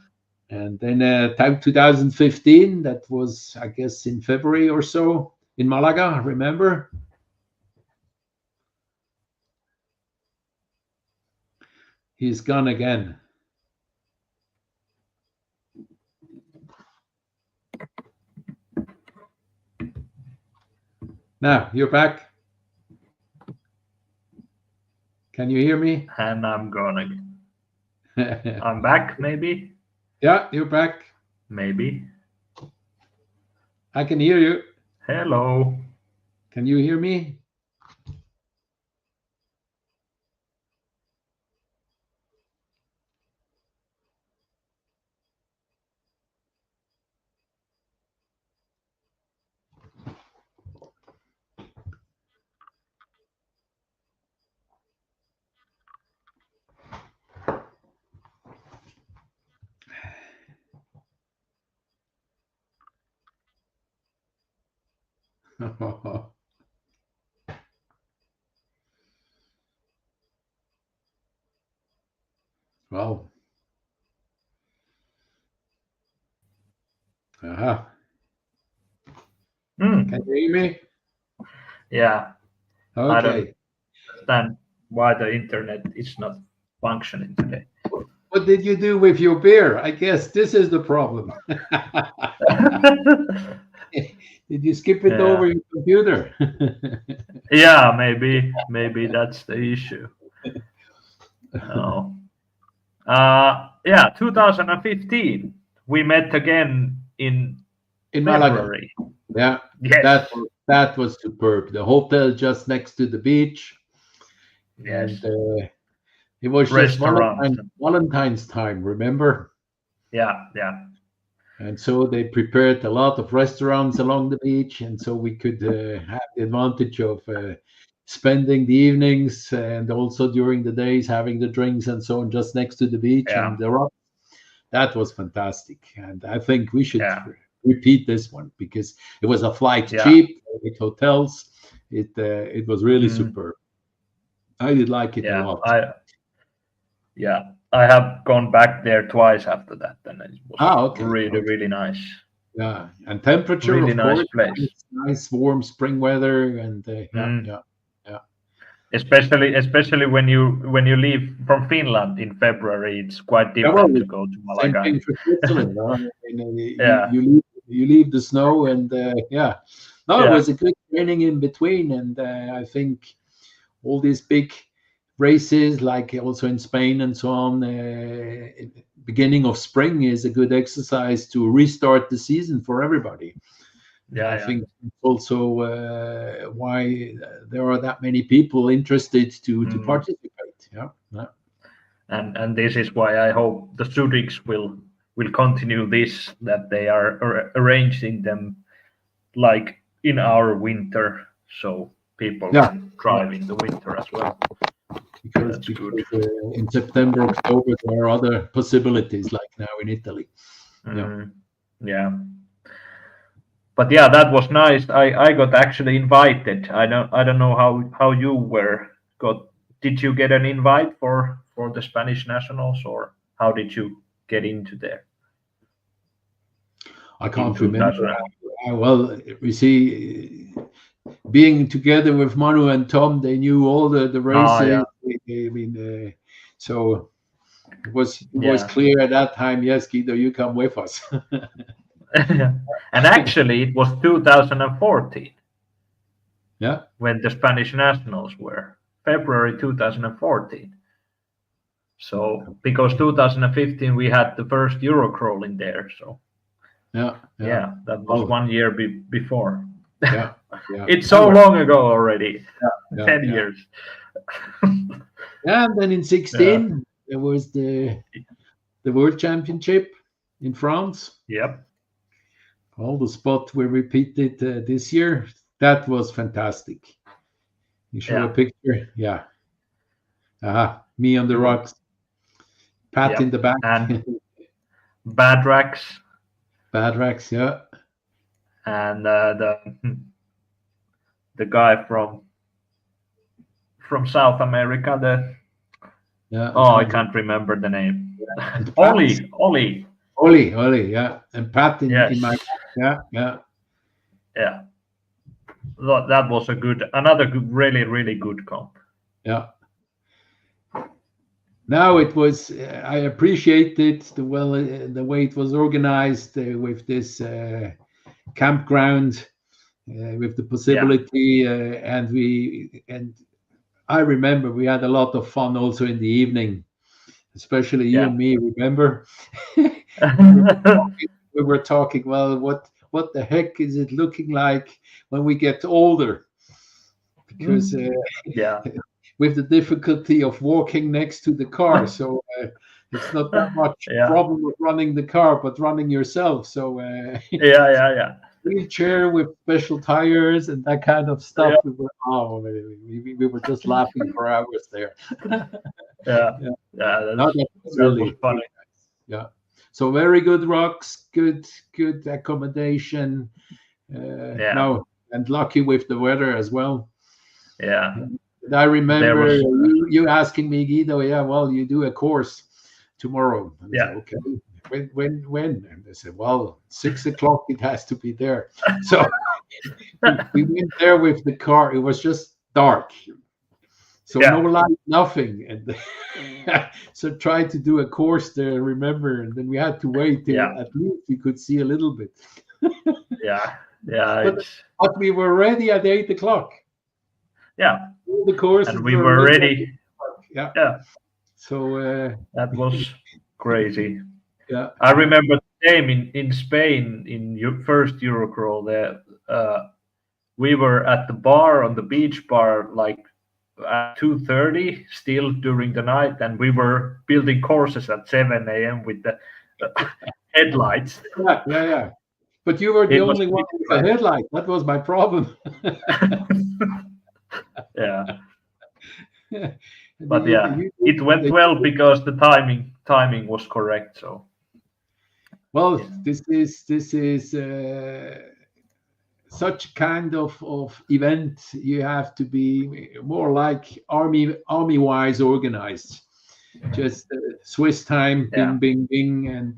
Speaker 2: And then 2015, that was, I guess, in February or so in Malaga, remember? He's gone again. Now, you're back. Can you hear me?
Speaker 1: And I'm gone again. I'm back, maybe?
Speaker 2: Yeah, you're back.
Speaker 1: Maybe.
Speaker 2: I can hear you.
Speaker 1: Hello.
Speaker 2: Can you hear me? Wow. Uh-huh. Can you hear me?
Speaker 1: Yeah.
Speaker 2: Okay.
Speaker 1: I don't understand why the internet is not functioning today.
Speaker 2: What did you do with your beer? I guess this is the problem. Did you skip it over your computer?
Speaker 1: Yeah, maybe that's the issue. No. Yeah, 2015. We met again in February.
Speaker 2: Malaga. Yeah.
Speaker 1: Yes.
Speaker 2: That was superb. The hotel just next to the beach.
Speaker 1: Yes.
Speaker 2: And it was just Valentine's time, remember?
Speaker 1: Yeah.
Speaker 2: And so they prepared a lot of restaurants along the beach, and so we could have the advantage of spending the evenings and also during the days having the drinks and so on just next to the beach
Speaker 1: Yeah.
Speaker 2: and the rock. That was fantastic, and I think we should
Speaker 1: Yeah.
Speaker 2: repeat this one because it was a flight
Speaker 1: Yeah.
Speaker 2: cheap, with hotels. It was really superb. I did like it a lot.
Speaker 1: I have gone back there twice after that, and it was
Speaker 2: Okay.
Speaker 1: really nice.
Speaker 2: Yeah, and temperature,
Speaker 1: Really
Speaker 2: of
Speaker 1: nice
Speaker 2: course,
Speaker 1: place.
Speaker 2: nice warm spring weather, and yeah.
Speaker 1: Especially when you leave from Finland in February, it's quite
Speaker 2: Yeah, well,
Speaker 1: different to go to
Speaker 2: same
Speaker 1: Malaga.
Speaker 2: thing for Switzerland.
Speaker 1: Yeah.
Speaker 2: You leave the snow, and yeah. No, it
Speaker 1: Yeah.
Speaker 2: was a good training in between, and I think all these big races, like also in Spain and so on, beginning of spring is a good exercise to restart the season for everybody.
Speaker 1: Yeah,
Speaker 2: I think also why there are that many people interested to participate. Yeah.
Speaker 1: And this is why I hope the Zurichs will continue this, that they are arranging them like in our winter, so people can drive in the winter as well.
Speaker 2: Because in September, October, there are other possibilities like now in Italy.
Speaker 1: Yeah. But yeah, that was nice. I got actually invited. I don't know how you got. Did you get an invite for the Spanish nationals, or how did you get into there?
Speaker 2: I can't remember. Well, we see, being together with Manu and Tom, they knew all the races. I mean, so it was clear at that time. Yes, Guido, you come with us.
Speaker 1: And actually, it was 2014.
Speaker 2: Yeah.
Speaker 1: When the Spanish nationals were February 2014. So because 2015 we had the first Eurocrawling there. So yeah, that was 1 year before.
Speaker 2: Yeah.
Speaker 1: It's so long ago already. 10 years.
Speaker 2: And then in 16 there was the World Championship in France.
Speaker 1: Yep.
Speaker 2: All the spots were repeated this year. That was fantastic. You show a picture. Yeah. Me on the rocks. Pat in the back.
Speaker 1: And Bad Racks.
Speaker 2: Bad Racks, yeah.
Speaker 1: And the guy from South America, I can't remember the name. Oli.
Speaker 2: Oli, yeah. And Pat in my back. Yeah.
Speaker 1: That was another good, really good comp.
Speaker 2: Yeah. Now it was. I appreciated the way it was organized with this campground, with the possibility, and I remember we had a lot of fun also in the evening, especially you and me. Remember, we were talking. Well, what the heck is it looking like when we get older? Because with the difficulty of walking next to the car, so it's not that much problem with running the car, but running yourself. So wheelchair with special tires and that kind of stuff. We were just laughing for hours there. That was really funny. Yeah. So very good rocks, good accommodation. No, and lucky with the weather as well.
Speaker 1: Yeah.
Speaker 2: And I remember you asking me, Guido, well, you do a course tomorrow. And I said, okay. When? And I said, well, 6 o'clock, it has to be there. So we went there with the car. It was just dark. So no light, nothing. And so tried to do a course there, remember, and then we had to wait till at least we could see a little bit. But we were ready at 8 o'clock.
Speaker 1: Yeah.
Speaker 2: All the courses
Speaker 1: and we were ready.
Speaker 2: Yeah. So
Speaker 1: that was crazy.
Speaker 2: Yeah.
Speaker 1: I remember the game in Spain in your first Eurocrawl there. We were at the bar, on the beach bar, like at 2:30 still during the night, and we were building courses at 7 a.m. with the headlights.
Speaker 2: Yeah. But you were the only one with a headlight. That was my problem.
Speaker 1: Yeah. But yeah, it went well because the timing was correct. So
Speaker 2: well,
Speaker 1: yeah.
Speaker 2: this is such kind of event. You have to be more like army-wise organized. Just Swiss time,
Speaker 1: Yeah.
Speaker 2: bing, bing, bing, and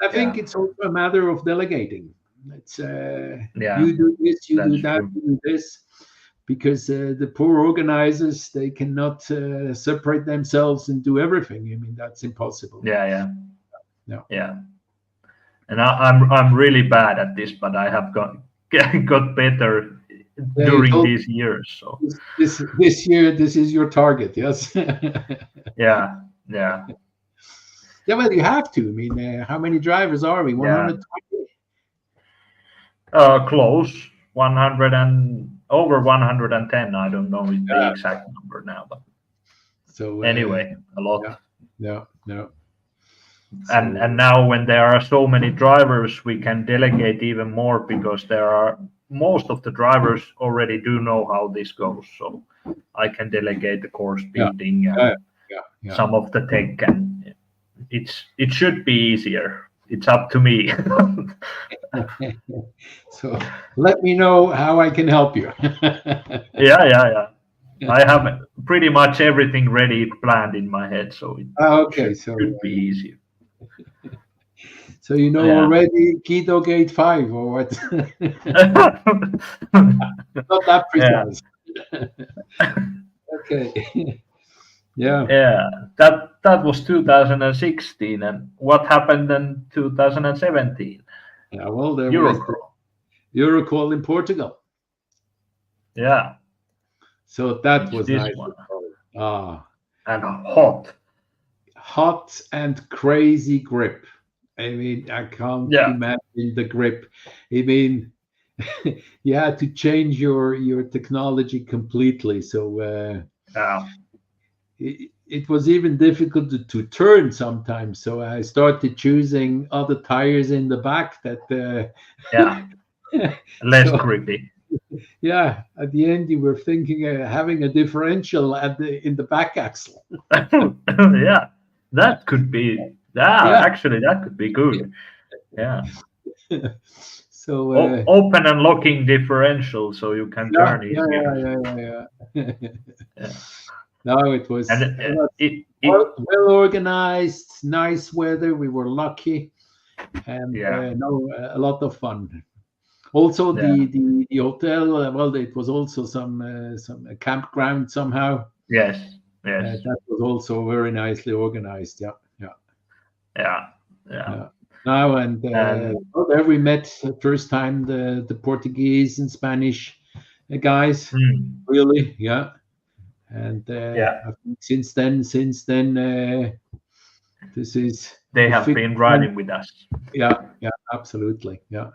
Speaker 2: I think it's also a matter of delegating. It's you do this, you do that,
Speaker 1: true.
Speaker 2: you do this, because the poor organizers, they cannot separate themselves and do everything. I mean, that's impossible.
Speaker 1: Yeah. And I'm really bad at this, but I have got better during these years. So
Speaker 2: this year, this is your target, yes.
Speaker 1: Yeah.
Speaker 2: Yeah, well, you have to. I mean, how many drivers are we? 120?
Speaker 1: Close. 100 and over 110. I don't know the exact number now, but
Speaker 2: so
Speaker 1: anyway, a lot.
Speaker 2: Yeah.
Speaker 1: And now when there are so many drivers, we can delegate even more because most of the drivers already do know how this goes. So I can delegate the course building and some of the tech, and it should be easier. It's up to me.
Speaker 2: So let me know how I can help you.
Speaker 1: Yeah. I have pretty much everything ready planned in my head, so it should be easier.
Speaker 2: So you know already Guido Gate 5 or what? Not that precise. Okay.
Speaker 1: Yeah. That was 2016, and what happened in 2017?
Speaker 2: Yeah, well, there
Speaker 1: Eurocrawl.
Speaker 2: was Eurocrawl in Portugal.
Speaker 1: Yeah.
Speaker 2: So that was
Speaker 1: this
Speaker 2: nice.
Speaker 1: One. And
Speaker 2: hot and crazy grip. I mean, I can't imagine the grip. I mean, you had to change your technology completely. So it was even difficult to turn sometimes. So I started choosing other tires in the back that
Speaker 1: less grippy.
Speaker 2: Yeah, at the end you were thinking having a differential in the back axle.
Speaker 1: Yeah, that could be. Actually, that could be good. Yeah.
Speaker 2: So
Speaker 1: open and locking differential, so you can turn easier.
Speaker 2: Yeah. No, it was well organized, nice weather. We were lucky, and a lot of fun. Also, the hotel. Well, it was also some campground somehow.
Speaker 1: Yes.
Speaker 2: That was also very nicely organized.
Speaker 1: Yeah.
Speaker 2: Now and there we met first time the Portuguese and Spanish guys. Really, And I think since then, this is
Speaker 1: they have been riding with us.
Speaker 2: Yeah, absolutely. Yeah.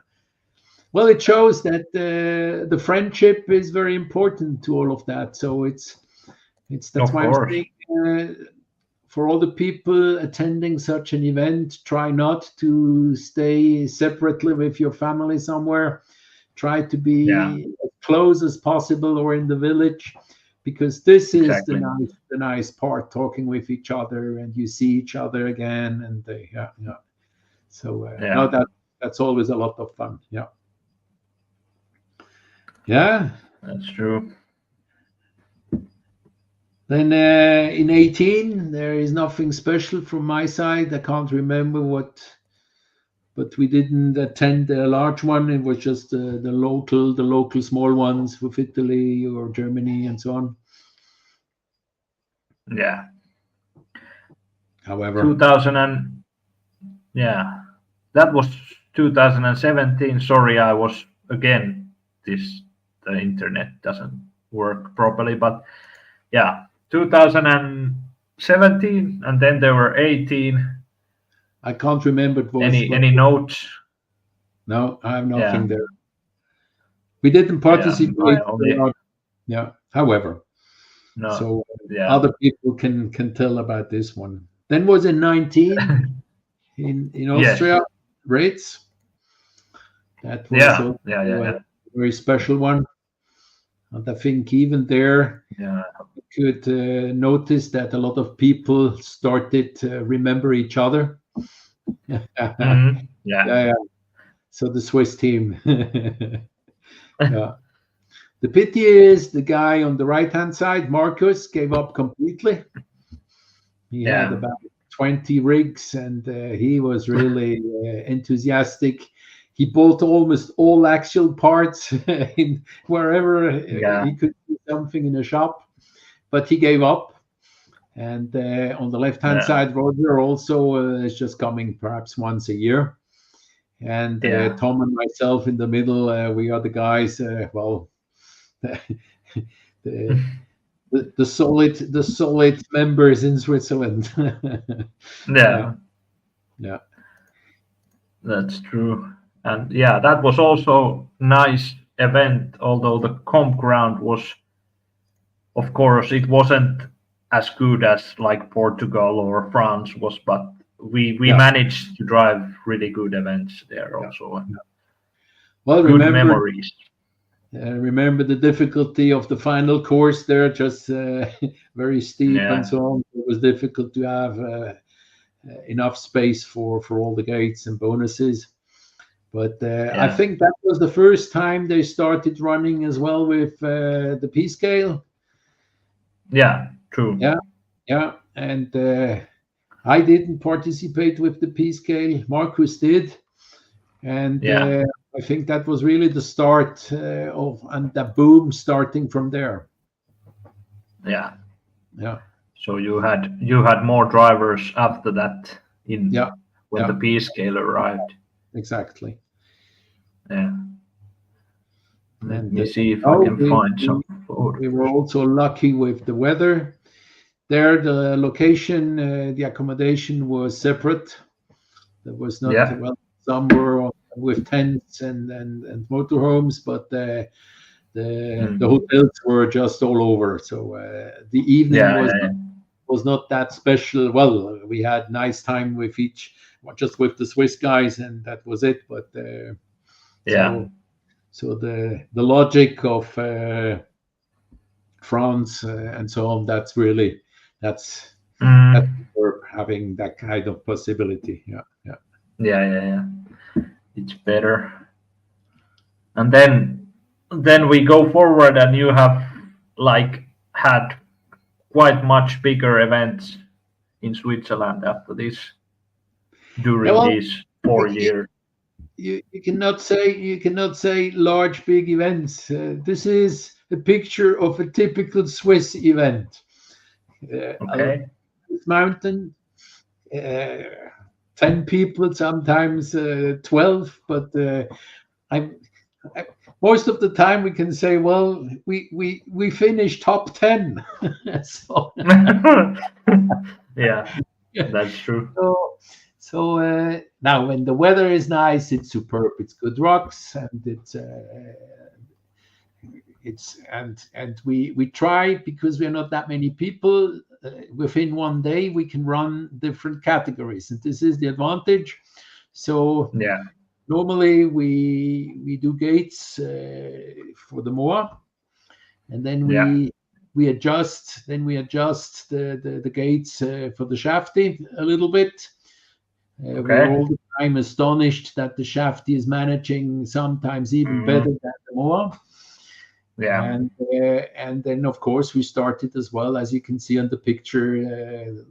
Speaker 2: Well, it shows that the friendship is very important to all of that. So that's why I'm saying for all the people attending such an event, try not to stay separately with your family somewhere. Try to be as close as possible or in the village, because this is the nice part, talking with each other and you see each other again. And So that's always a lot of fun. Yeah,
Speaker 1: that's true.
Speaker 2: Then in 18, there is nothing special from my side. I can't remember but we didn't attend a large one. It was just the local small ones with Italy or Germany and so on.
Speaker 1: Yeah.
Speaker 2: However,
Speaker 1: that was 2017. Sorry, I was again. The internet doesn't work properly, but 2017, and then there were 18.
Speaker 2: I can't remember.
Speaker 1: Any notes?
Speaker 2: No, I have nothing there. We didn't participate. However,
Speaker 1: no.
Speaker 2: So other people can tell about this one. Then was in 19 in Austria, Rates. That was a very special one. And I think even there,
Speaker 1: Yeah.
Speaker 2: you could notice that a lot of people started to remember each other.
Speaker 1: Mhm. Yeah.
Speaker 2: Yeah. So the Swiss team. Yeah. The pity is the guy on the right-hand side, Marcus, gave up completely. He had
Speaker 1: Yeah.
Speaker 2: about 20 rigs, and he was really enthusiastic. He bought almost all axial parts in wherever
Speaker 1: Yeah.
Speaker 2: he could do something in a shop, but he gave up. And on the left-hand
Speaker 1: Yeah.
Speaker 2: side, Roger also is just coming perhaps once a year. And
Speaker 1: Yeah.
Speaker 2: Tom and myself in the middle, we are the guys. Well, the, the solid members in Switzerland.
Speaker 1: Yeah.
Speaker 2: Yeah.
Speaker 1: That's true. And yeah, that was also nice event, although the comp ground was, of course, it wasn't as good as like Portugal or France was, but we
Speaker 2: Yeah.
Speaker 1: managed to drive really good events there also. And
Speaker 2: Well,
Speaker 1: good memories.
Speaker 2: remember the difficulty of the final course there, just very steep
Speaker 1: Yeah.
Speaker 2: and so on. It was difficult to have enough space for all the gates and bonuses. But I think that was the first time they started running as well with the P scale.
Speaker 1: Yeah, true.
Speaker 2: Yeah. And I didn't participate with the P scale. Marcus did. And
Speaker 1: Yeah.
Speaker 2: I think that was really the start of and the boom starting from there.
Speaker 1: Yeah.
Speaker 2: Yeah.
Speaker 1: So you had more drivers after that when the P scale arrived.
Speaker 2: Exactly.
Speaker 1: Yeah. Let
Speaker 2: And
Speaker 1: me see if I can find some photos.
Speaker 2: We were also lucky with the weather. There, the location, the accommodation was separate. There was not some were with tents and motorhomes, but the hotels were just all over. So the evening was not that special. Well, we had nice time with just with the Swiss guys, and that was it. But so the logic of France and so on, that's for having that kind of possibility.
Speaker 1: Yeah. It's better. And then we go forward, and you have like had quite much bigger events in Switzerland after this during these 4 years.
Speaker 2: You cannot say large big events. This is a picture of a typical Swiss event.
Speaker 1: Okay.
Speaker 2: Mountain, 10 people, sometimes 12, but most of the time we can say, well, we finished top 10. So,
Speaker 1: yeah, that's true.
Speaker 2: So now when the weather is nice, it's superb. It's good rocks, and we try, because we're not that many people. Within one day, we can run different categories, and this is the advantage. So normally we do gates for the MOA, and then we adjust the gates for the shafty a little bit. We're all the time astonished that the shafty is managing sometimes even better than the MOA.
Speaker 1: Yeah.
Speaker 2: And then of course we started as well, as you can see on the picture,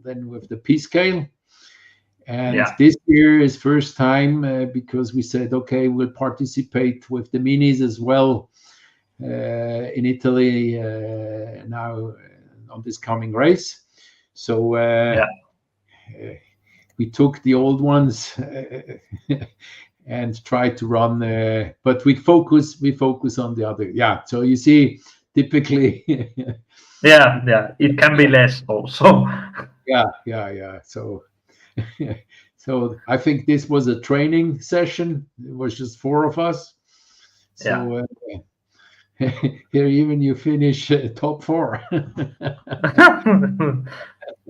Speaker 2: then with the P scale. And this year is first time because we said, okay, we'll participate with the minis as well in Italy now on this coming race. So we took the old ones and tried to run, but we focus on the other. Yeah. So you see, typically.
Speaker 1: It can be less also.
Speaker 2: Yeah. So I think this was a training session. It was just 4 of us. So here even you finish top 4.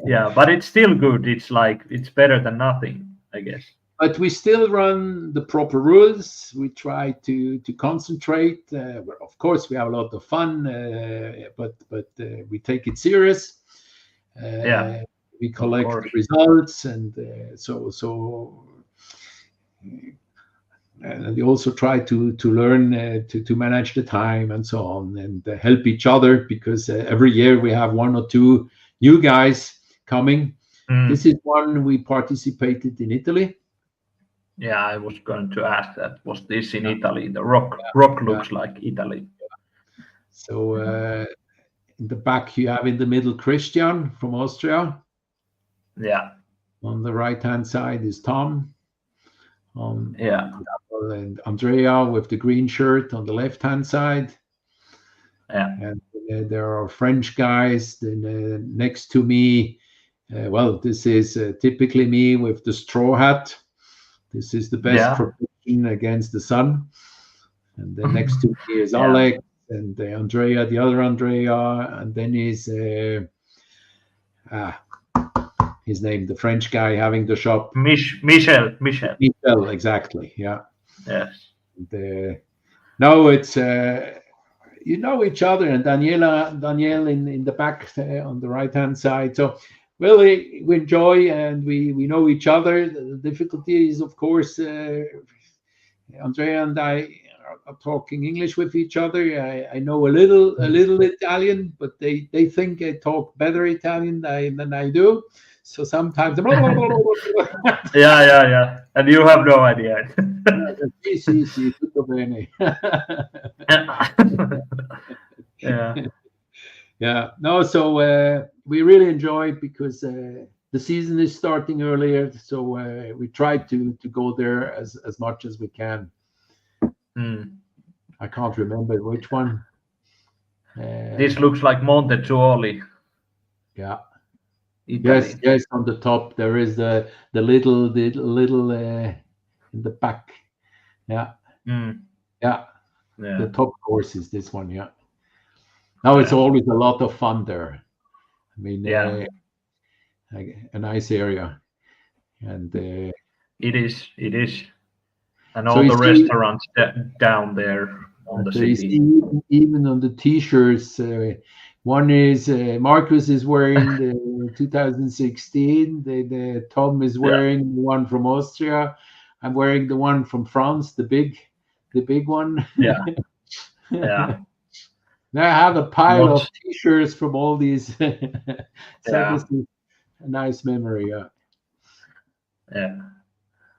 Speaker 1: Yeah, but it's still good. It's better than nothing, I guess.
Speaker 2: But we still run the proper rules. We try to concentrate. Of course, we have a lot of fun, but we take it serious. We collect the results, and and we also try to learn to manage the time and so on, and help each other, because every year we have 1 or 2 new guys coming. This is one we participated in Italy.
Speaker 1: Yeah, I was going to ask that. Was this in Italy? The rock looks like Italy.
Speaker 2: So in the back you have in the middle Christian from Austria.
Speaker 1: Yeah.
Speaker 2: On the right-hand side is Tom. And Andrea with the green shirt on the left-hand side.
Speaker 1: Yeah.
Speaker 2: And there are French guys next to me. This is typically me with the straw hat. This is the best protection against the sun. And then next to me is Alex and Andrea, the other Andrea, and then is his name, the French guy having the shop.
Speaker 1: Michel,
Speaker 2: exactly. Yeah.
Speaker 1: Yes.
Speaker 2: And, no, it's you know each other, and Danielle in the back on the right-hand side. So really, we enjoy and we know each other. The difficulty is, of course, Andrea and I are talking English with each other. I know a little Italian, but they think I talk better Italian than I do. So sometimes
Speaker 1: yeah. And you have no idea.
Speaker 2: Sì, tutto bene. Yeah. No, so we really enjoy it because the season is starting earlier, so we try to go there as much as we can. I can't remember which one.
Speaker 1: This looks like Montezuoli.
Speaker 2: Yeah.
Speaker 1: Italy.
Speaker 2: Yes. On the top there is the little in the back. Yeah. Yeah. The top course is this one. Yeah. Now it's always a lot of fun there. I mean, a nice area, and
Speaker 1: it is, and all the restaurants down there on the city.
Speaker 2: Even on the T-shirts, one is Marcus is wearing the 2016. The Tom is wearing the one from Austria. I'm wearing the one from France, the big one.
Speaker 1: Yeah.
Speaker 2: Now I have a pile of T-shirts from all these. So this is a nice memory.
Speaker 1: Yeah.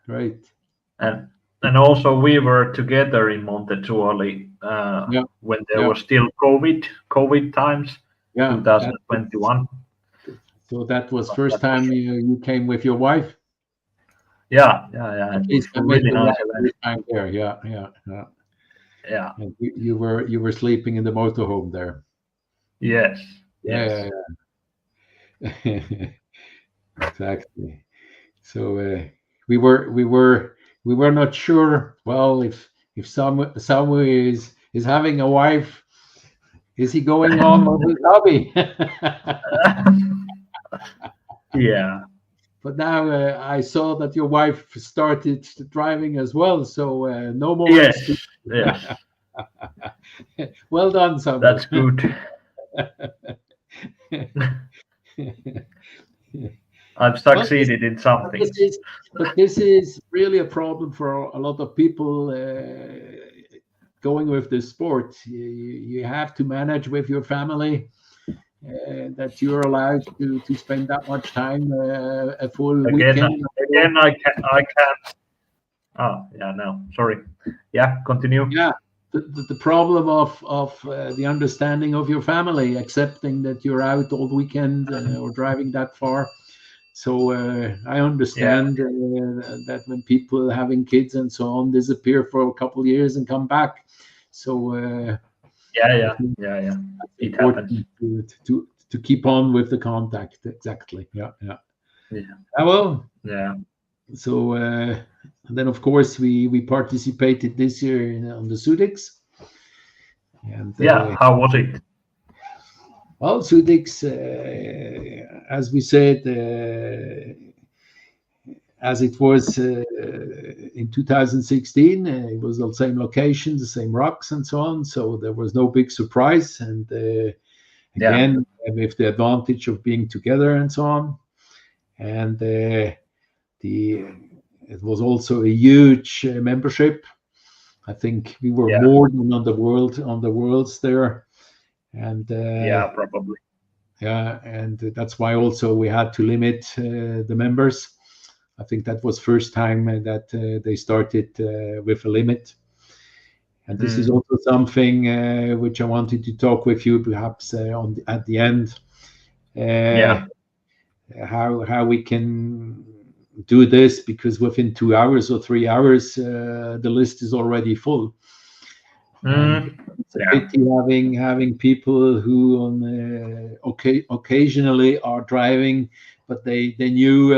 Speaker 2: Great.
Speaker 1: And also we were together in Montezuoli when there was still COVID times. 2021.
Speaker 2: So that was first time you came with your wife.
Speaker 1: Yeah. It was really nice
Speaker 2: time there. Yeah. And you were sleeping in the motorhome there.
Speaker 1: Yes.
Speaker 2: Yeah. Exactly. So we were not sure. Well, if Samu is having a wife, is he going on with his hobby?
Speaker 1: Yeah.
Speaker 2: But now I saw that your wife started driving as well, so no more.
Speaker 1: Yes.
Speaker 2: Well done, Samu.
Speaker 1: That's good. I've succeeded in something.
Speaker 2: But this is really a problem for a lot of people going with this sport. You have to manage with your family. That you're allowed to spend that much time a full weekend.
Speaker 1: Again, I can't. Oh, yeah, no, sorry. Yeah, continue.
Speaker 2: Yeah, the problem of the understanding of your family, accepting that you're out all weekend or driving that far. So I understand that when people having kids and so on disappear for a couple of years and come back. So
Speaker 1: yeah. It happens.
Speaker 2: To keep on with the contact. Exactly. Yeah. Well.
Speaker 1: Yeah.
Speaker 2: So and then of course we participated this year on the Sudix. And
Speaker 1: how was it?
Speaker 2: Well, Sudix, as we said, as it was in 2016, it was the same location, the same rocks, and so on. So there was no big surprise. And again, with the advantage of being together and so on. And it was also a huge membership. I think we were more than on the worlds there. And
Speaker 1: probably.
Speaker 2: Yeah, and that's why also we had to limit the members. I think that was first time that they started with a limit. And this is also something which I wanted to talk with you, perhaps at the end. How we can do this, because within 2 hours or 3 hours, the list is already full. And it's a pity having people who occasionally are driving, but they knew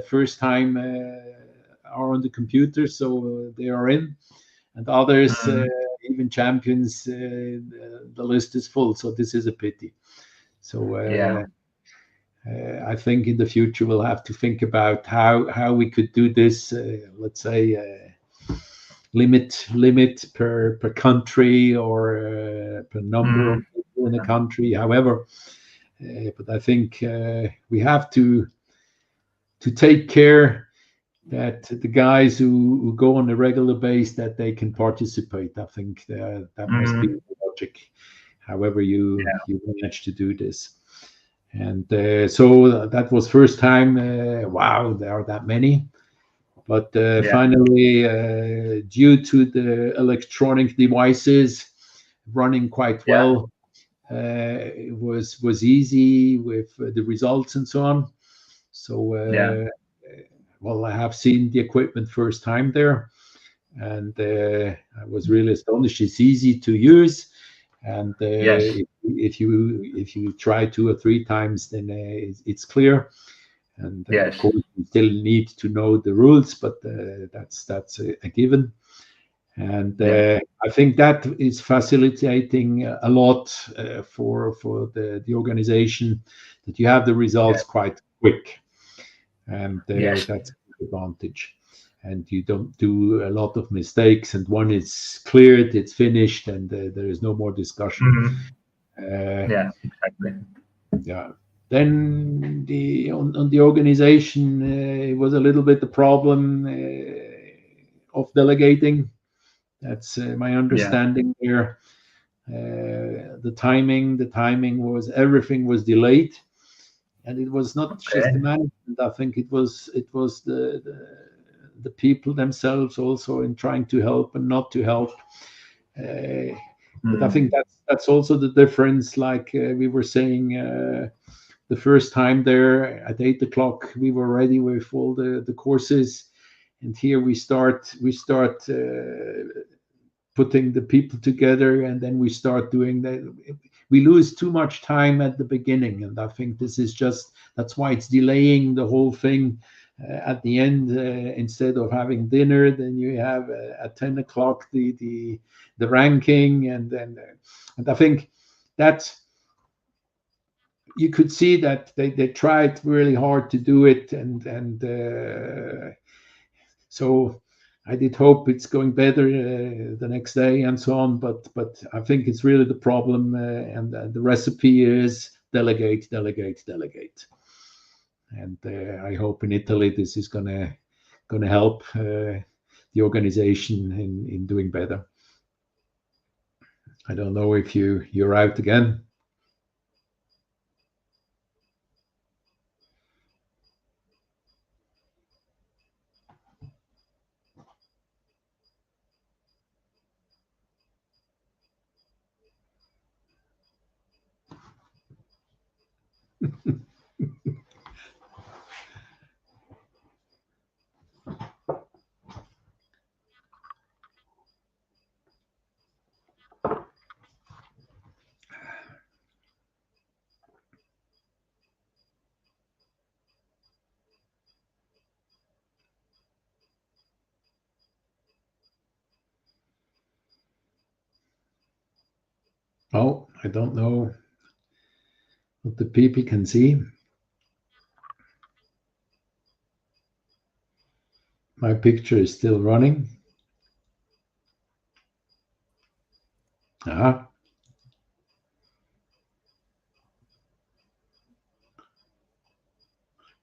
Speaker 2: first time are on the computer, so they are in, and others, even champions, the list is full. So this is a pity. So I think in the future we'll have to think about how we could do this. Let's say limit per country or per number of people in a country. However, but I think we have to take care that the guys who go on a regular base, that they can participate. I think that must be the logic. However you manage to do this. And so that was first time. Wow, there are that many. But finally, due to the electronic devices running quite well, it was easy with the results and so on. So, well, I have seen the equipment first time there, and I was really astonished. It's easy to use, and if you try 2 or 3 times, then it's clear. And of course, you still need to know the rules, but that's a given. And I think that is facilitating a lot for the organization, that you have the results quite quick, and that's the advantage. And you don't do a lot of mistakes. And when it's cleared, it's finished, and there is no more discussion.
Speaker 1: Exactly.
Speaker 2: Yeah. Then on the organization, it was a little bit the problem of delegating. That's my understanding here. The timing was, everything was delayed, and it was not just the management. I think it was the people themselves also in trying to help and not to help. But I think that's also the difference. Like we were saying. The first time there at 8 o'clock, we were ready with all the courses, and here we start putting the people together, and then we start doing that. We lose too much time at the beginning, and I think that's why it's delaying the whole thing. At the end, instead of having dinner, then you have at 10 o'clock the ranking, and I think that. You could see that they tried really hard to do it, and so I did hope it's going better the next day and so on. But I think it's really the problem, and the recipe is delegate. And I hope in Italy this is gonna help the organization in doing better. I don't know if you're out again. Oh, I don't know what the people can see. My picture is still running. Can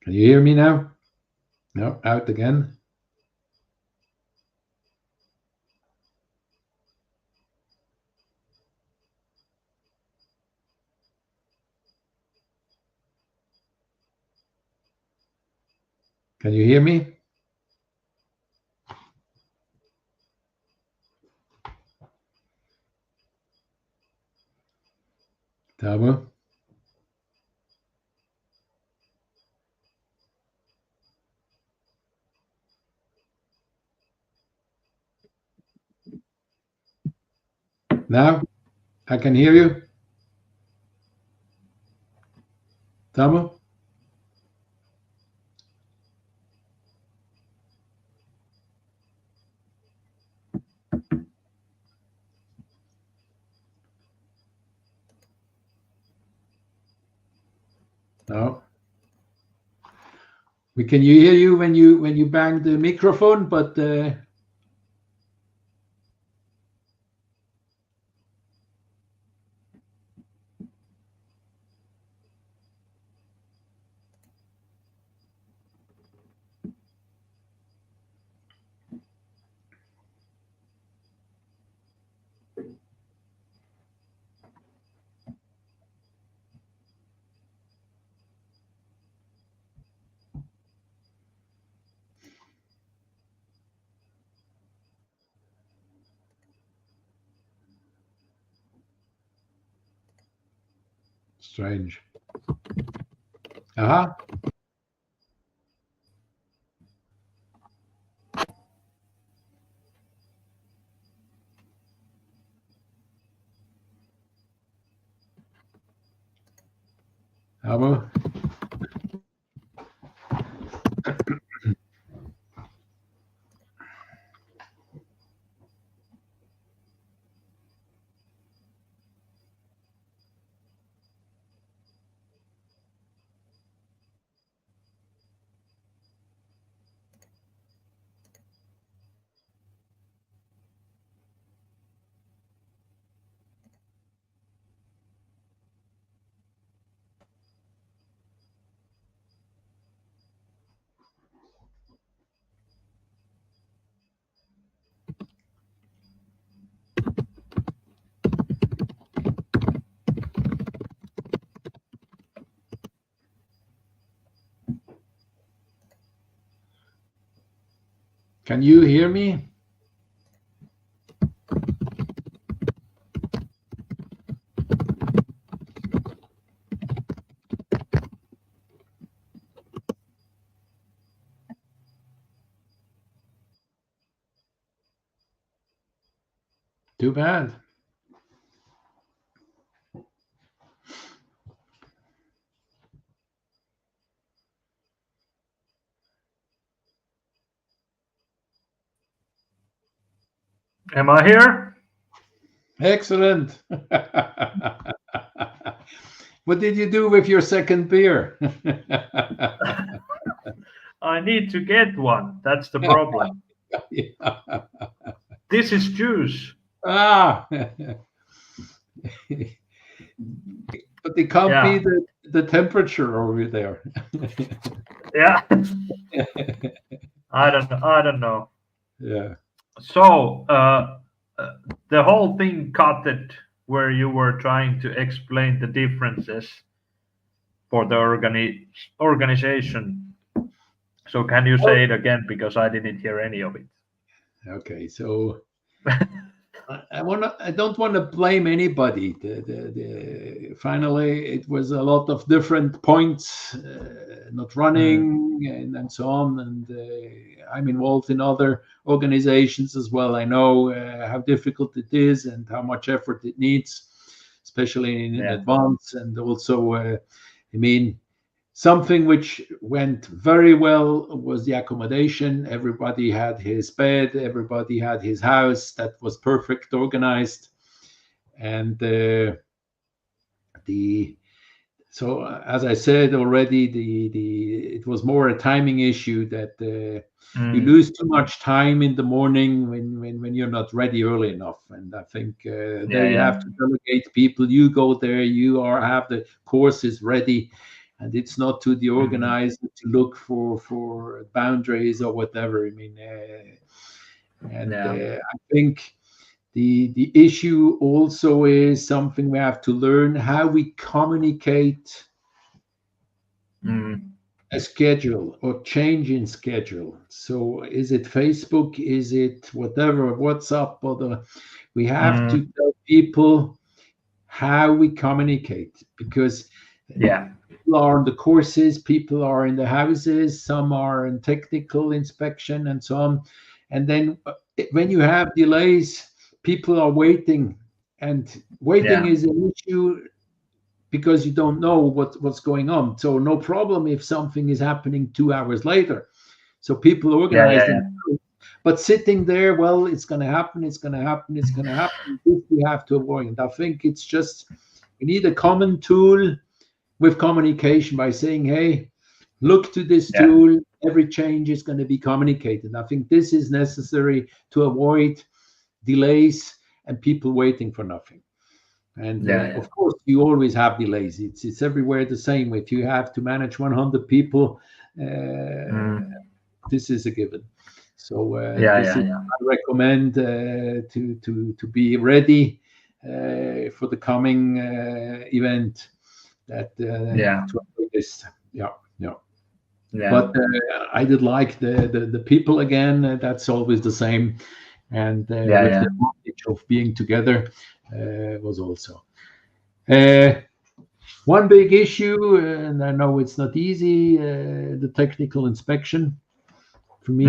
Speaker 2: you hear me now? No, out again. Can you hear me? Tabo? Now I can hear you. Tabo? No. We can hear you when you bang the microphone, but strange. Aha. Tabo? Can you hear me? Too bad.
Speaker 1: Am I here?
Speaker 2: Excellent. What did you do with your second beer?
Speaker 1: I need to get one. That's the problem.
Speaker 2: Yeah.
Speaker 1: This is juice.
Speaker 2: Ah. But it can't
Speaker 1: Yeah.
Speaker 2: be the temperature over there.
Speaker 1: Yeah. I don't know.
Speaker 2: Yeah.
Speaker 1: So the whole thing cut it where you were trying to explain the differences for the organization. So can you say it again, because I didn't hear any of it?
Speaker 2: Okay, so I don't want to blame anybody. Finally, it was a lot of different points, not running and so on. And I'm involved in other organizations as well. I know how difficult it is and how much effort it needs, especially in advance. And also, I mean, something which went very well was the accommodation. Everybody had his bed, everybody had his house. That was perfect organized. And So as I said already, it was more a timing issue that you lose too much time in the morning when you're not ready early enough. And I think there you have to delegate people. You go there, have the courses ready, and it's not to the organizer to look for boundaries or whatever. I mean, I think the issue also is something we have to learn, how we communicate a schedule or change in schedule. So is it Facebook? Is it whatever, WhatsApp? We have to tell people how we communicate, because people are on the courses, people are in the houses, some are in technical inspection and so on. And then when you have delays, people are waiting, and waiting is an issue because you don't know what's going on. So no problem if something is happening 2 hours later. So people organize them. But sitting there, well, it's going to happen, it's going to happen, it's going to happen. This we have to avoid. And I think it's just, we need a common tool with communication by saying, hey, look to this tool. Every change is going to be communicated. I think this is necessary to avoid delays and people waiting for nothing. And of course, you always have delays. It's everywhere the same. If you have to manage 100 people, this is a given. So I recommend to be ready for the coming event. To avoid this. But I did like the people again. That's always the same. And with the advantage of being together was also one big issue, and I know it's not easy, the technical inspection. For me,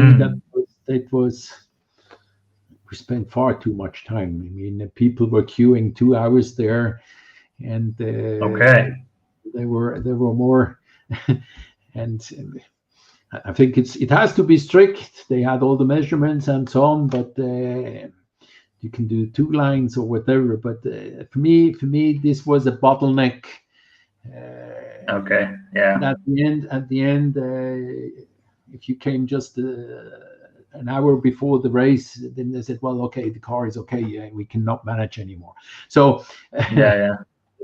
Speaker 2: we spent far too much time. I mean, people were queuing 2 hours there, and there were more. And I think it has to be strict. They had all the measurements and so on, but you can do 2 lines or whatever. But for me, this was a bottleneck. And at the end, if you came just an hour before the race, then they said, well, okay, the car is okay. We cannot manage anymore. So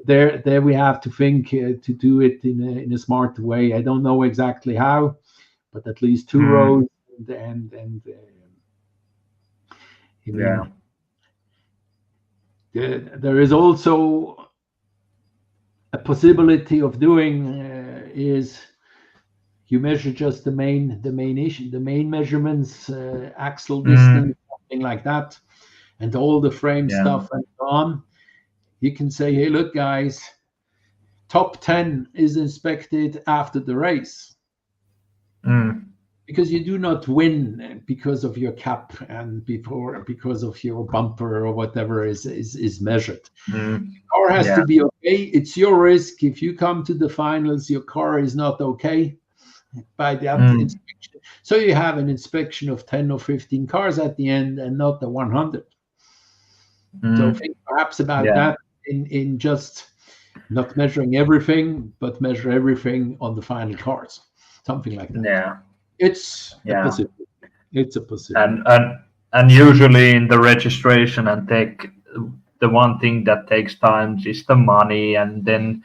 Speaker 2: there we have to think to do it in a smart way. I don't know exactly how, but at least 2 rows and there is also a possibility of doing is you measure just the main measurements, axle distance, something like that, and all the frame stuff and so on. You can say, hey, look, guys, top 10 is inspected after the race. Because you do not win because of your cap and because of your bumper or whatever is measured. Car has to be okay. It's your risk. If you come to the finals, your car is not okay by the inspection. So you have an inspection of 10 or 15 cars at the end and not the 100. So think perhaps about that in just not measuring everything, but measure everything on the final cars. Something like that. It's a possibility. It's a possibility.
Speaker 1: And usually in the registration and tech, the one thing that takes time is the money, and then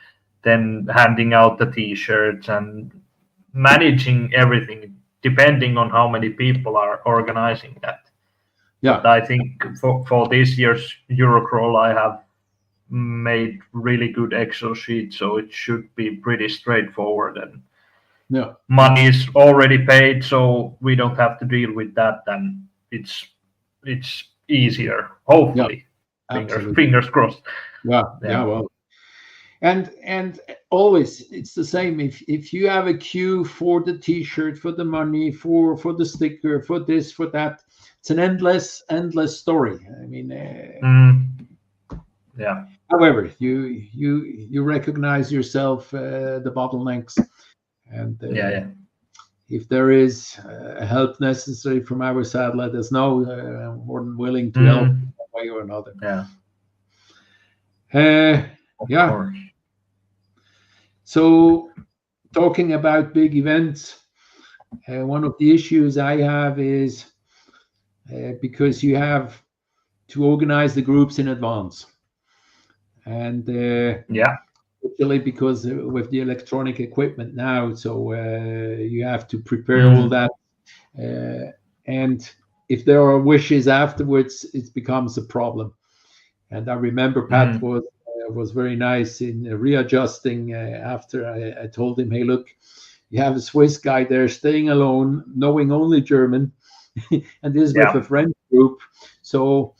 Speaker 1: handing out the T-shirts and managing everything, depending on how many people are organizing that. But I think for this year's Eurocrawl, I have made really good Excel sheet, so it should be pretty straightforward, and money is already paid, so we don't have to deal with that, and it's easier, hopefully. Fingers crossed.
Speaker 2: Well, and always it's the same. If you have a queue for the T-shirt, for the money, for the sticker, for this, for that, it's an endless story. I mean, however, you recognize yourself the bottlenecks, and if there is help necessary from our side, let us know. I'm more than willing to help one way or another.
Speaker 1: Of course.
Speaker 2: So talking about big events, one of the issues I have is because you have to organize the groups in advance. And especially because with the electronic equipment now, so you have to prepare all that. And if there are wishes afterwards, it becomes a problem. And I remember Pat was very nice in readjusting after I told him, hey, look, you have a Swiss guy there staying alone, knowing only German, and this is with a French group. So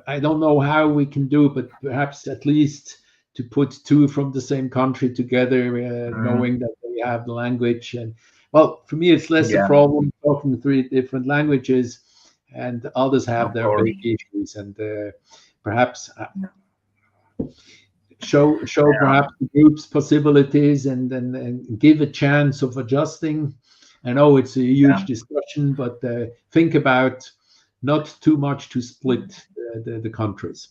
Speaker 2: I don't know how we can do, but perhaps at least to put two from the same country together, knowing that they have the language. And well, for me, it's less a problem talking 3 different languages, and others have their big issues. And perhaps show perhaps the group's possibilities and give a chance of adjusting. I know it's a huge discussion, but think about not too much to split the countries.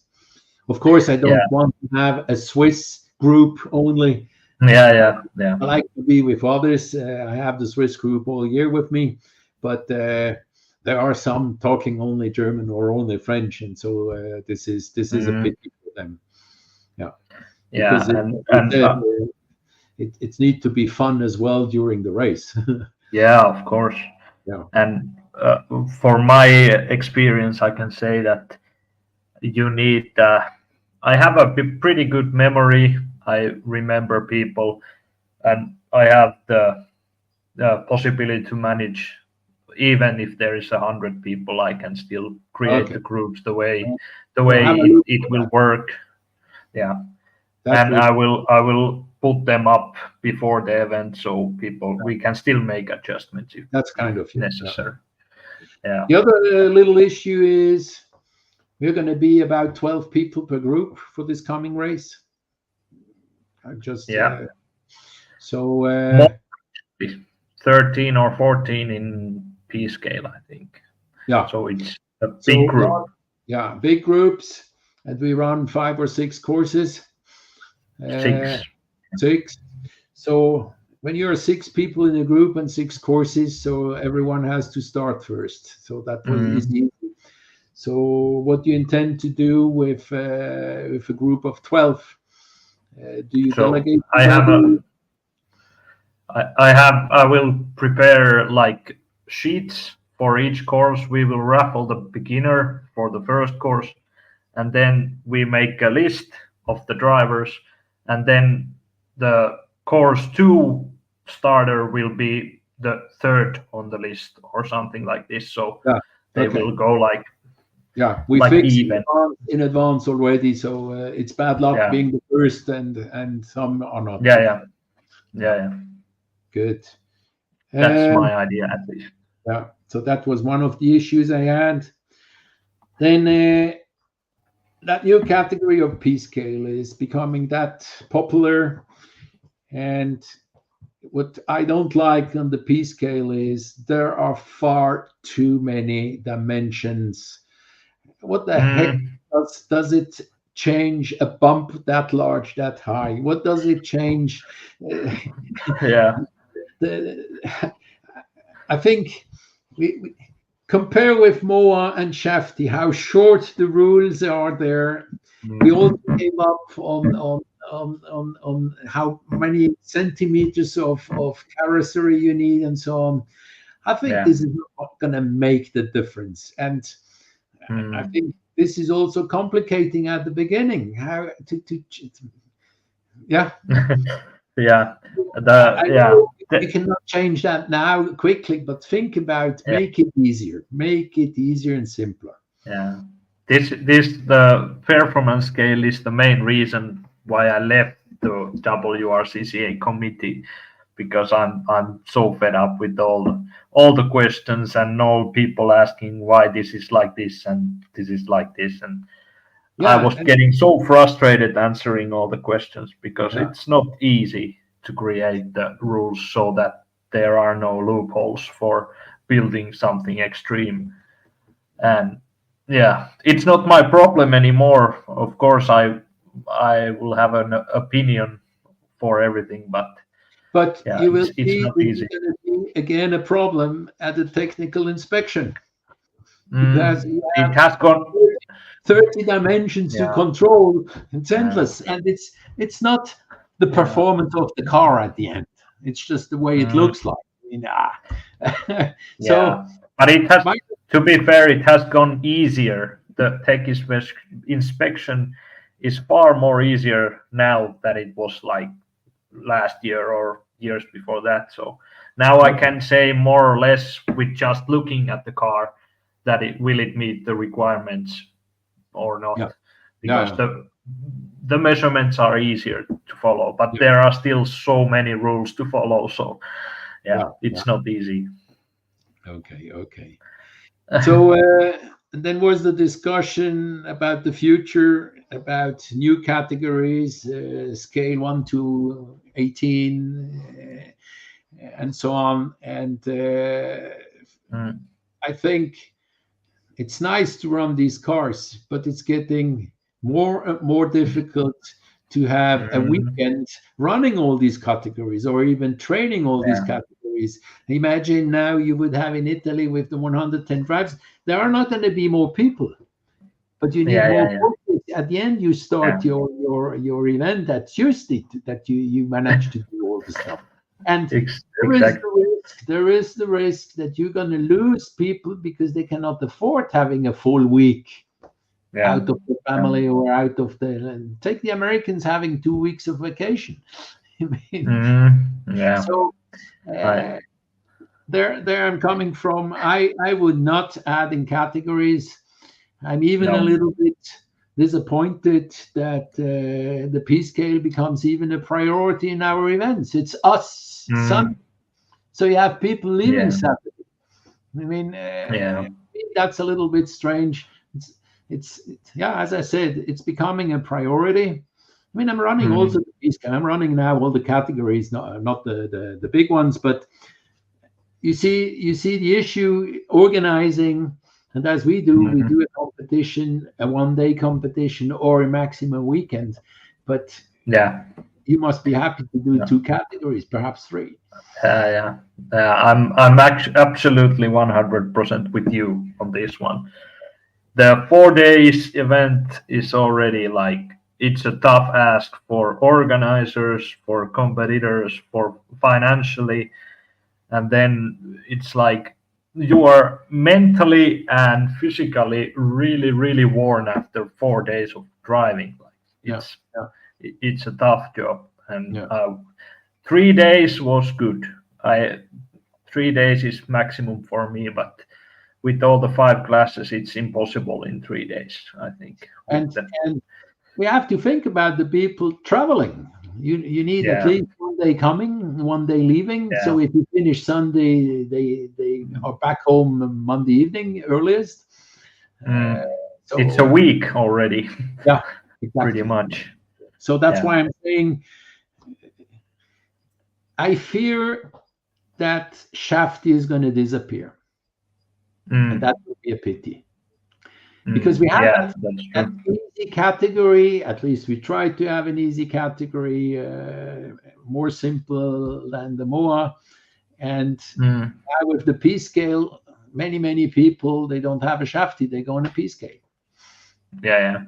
Speaker 2: Of course, I don't want to have a Swiss group only. I like to be with others. I have the Swiss group all year with me, but there are some talking only German or only French, and so this is a pity for them. Because it needs to be fun as well during the race.
Speaker 1: Of course. And for my experience, I can say that you need. I have a pretty good memory. I remember people, and I have the possibility to manage. Even if there is 100 people, I can still create the groups the way it will work. And I will put them up before the event, so we can still make adjustments if
Speaker 2: that's kind of
Speaker 1: necessary.
Speaker 2: The other little issue is we're going to be about 12 people per group for this coming race. So
Speaker 1: 13 or 14 in P scale, I think. So it's a big group.
Speaker 2: Big groups, and we run 5 or 6 courses. 6. So when you're 6 people in a group and 6 courses, so everyone has to start first. So that was easy. So what do you intend to do with a group of 12? Do you delegate?
Speaker 1: I will prepare like sheets for each course. We will raffle the beginner for the first course, and then we make a list of the drivers, and then the course 2 starter will be the 3rd on the list or something like this. So they will go like
Speaker 2: we fixed
Speaker 1: even
Speaker 2: in advance already, so it's bad luck being the first and some are not. Good.
Speaker 1: That's my idea at least.
Speaker 2: So that was one of the issues I had. Then that new category of P scale is becoming that popular, and what I don't like on the P scale is there are far too many dimensions. What the heck does it change a bump that large, that high? What does it change? I think we compare with Moa and Shafty, how short the rules are there. We all came up on how many centimeters of carrossery you need and so on. I think this is not going to make the difference. And I think this is also complicating at the beginning. How to you cannot change that now quickly, but think about make it easier and simpler.
Speaker 1: This the performance scale is the main reason why I left the WRCCA committee, because I'm so fed up with all the questions and all people asking why this is like this and this is like this, and I was getting so frustrated answering all the questions because it's not easy to create the rules so that there are no loopholes for building something extreme. And it's not my problem anymore. Of course, I will have an opinion for everything, but yeah,
Speaker 2: you will
Speaker 1: it's
Speaker 2: see
Speaker 1: not
Speaker 2: this
Speaker 1: easy.
Speaker 2: is going to be again a problem at the technical inspection
Speaker 1: Mm,
Speaker 2: because you
Speaker 1: it
Speaker 2: have
Speaker 1: has gone.
Speaker 2: 30 dimensions to
Speaker 1: Yeah,
Speaker 2: control. It's endless, and it's not the
Speaker 1: yeah.
Speaker 2: performance of the car at the end. It's just the way it looks like. I mean, so
Speaker 1: Yeah, but it has,
Speaker 2: my,
Speaker 1: to be fair, it has gone easier. The tech inspection is far more easier now than it was like last year or years before that. So now I can say more or less with just looking at the car that it will it meet the requirements or not,
Speaker 2: yeah,
Speaker 1: because
Speaker 2: yeah,
Speaker 1: the measurements are easier to follow, but there are still so many rules to follow. So yeah, it's not easy.
Speaker 2: okay. So then was the discussion about the future, about new categories, scale 1 to 18, and so on. And I think it's nice to run these cars, but it's getting more and more difficult to have a weekend running all these categories or even training all these categories. Imagine now you would have in Italy with the 110 drives, there are not going to be more people, but you need more focus. At the end, you start your event that Tuesday that you manage to do all the stuff. And there is the risk that you're going to lose people because they cannot afford having a full week out of the family or out of the. Take the Americans having 2 weeks of vacation. I mean, so there I'm coming from. I would not add in categories. I'm even a little bit disappointed that the P scale becomes even a priority in our events. It's us, Sunday. So you have people leaving Saturday. I mean, that's a little bit strange. It's as I said, it's becoming a priority. I mean, I'm running also the P scale. I'm running now all the categories, not the big ones, but you see the issue organizing. And as we do a competition, a one-day competition or a maximum weekend. But you must be happy to do 2 categories, perhaps 3.
Speaker 1: I'm absolutely 100% with you on this one. The 4 days event is already like, it's a tough ask for organizers, for competitors, for financially, and then it's like you are mentally and physically really worn after 4 days of driving. Like it's a tough job, and 3 days was good. 3 days is maximum for me, but with all the 5 classes, it's impossible in 3 days, I think.
Speaker 2: And we have to think about the people traveling. You need at least 1 day coming, 1 day leaving. So if you finish Sunday, they are back home Monday evening earliest.
Speaker 1: So it's a week already.
Speaker 2: Yeah, exactly.
Speaker 1: Pretty much.
Speaker 2: So that's why I'm saying I fear that Shafty is going to disappear. And that would be a pity. Because we have an easy category, at least we try to have an easy category, more simple than the MOA. And now with the P scale, many people, they don't have a Shafty, they go on a P scale.
Speaker 1: Yeah.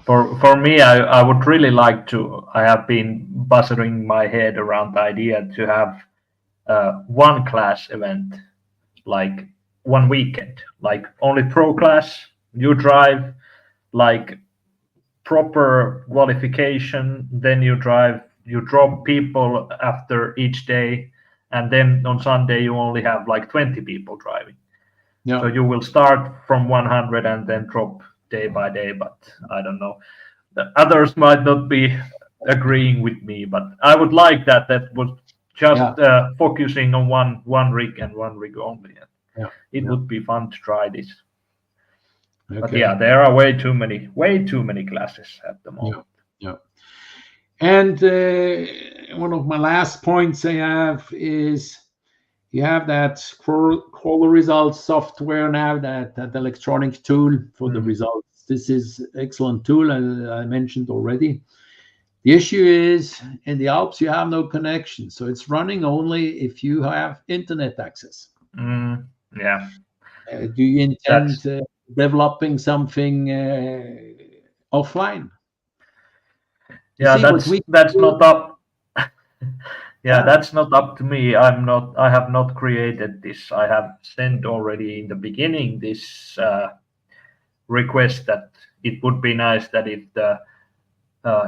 Speaker 1: For me, I would really like to, I have been buzzing my head around the idea to have 1 class event, like 1 weekend, like only pro class, you drive, like proper qualification, then you drive, you drop people after each day, and then on Sunday you only have like 20 people driving. So you will start from 100 and then drop day by day, but I don't know. The others might not be agreeing with me, but I would like that was just focusing on one rig and 1 rig only. It would be fun to try this. But there are way too many classes at the moment.
Speaker 2: And one of my last points I have is you have that crawler results software now, that electronic tool for the results. This is excellent tool, as I mentioned already. The issue is in the Alps you have no connection, so it's running only if you have internet access.
Speaker 1: Yeah.
Speaker 2: Do you intend
Speaker 1: That's
Speaker 2: developing something offline? You
Speaker 1: yeah.
Speaker 2: see what we
Speaker 1: That's
Speaker 2: do?
Speaker 1: not up. Yeah,
Speaker 2: Yeah,
Speaker 1: that's not up to me. I'm not. I have not created this. I have sent already in the beginning this request that it would be nice that if the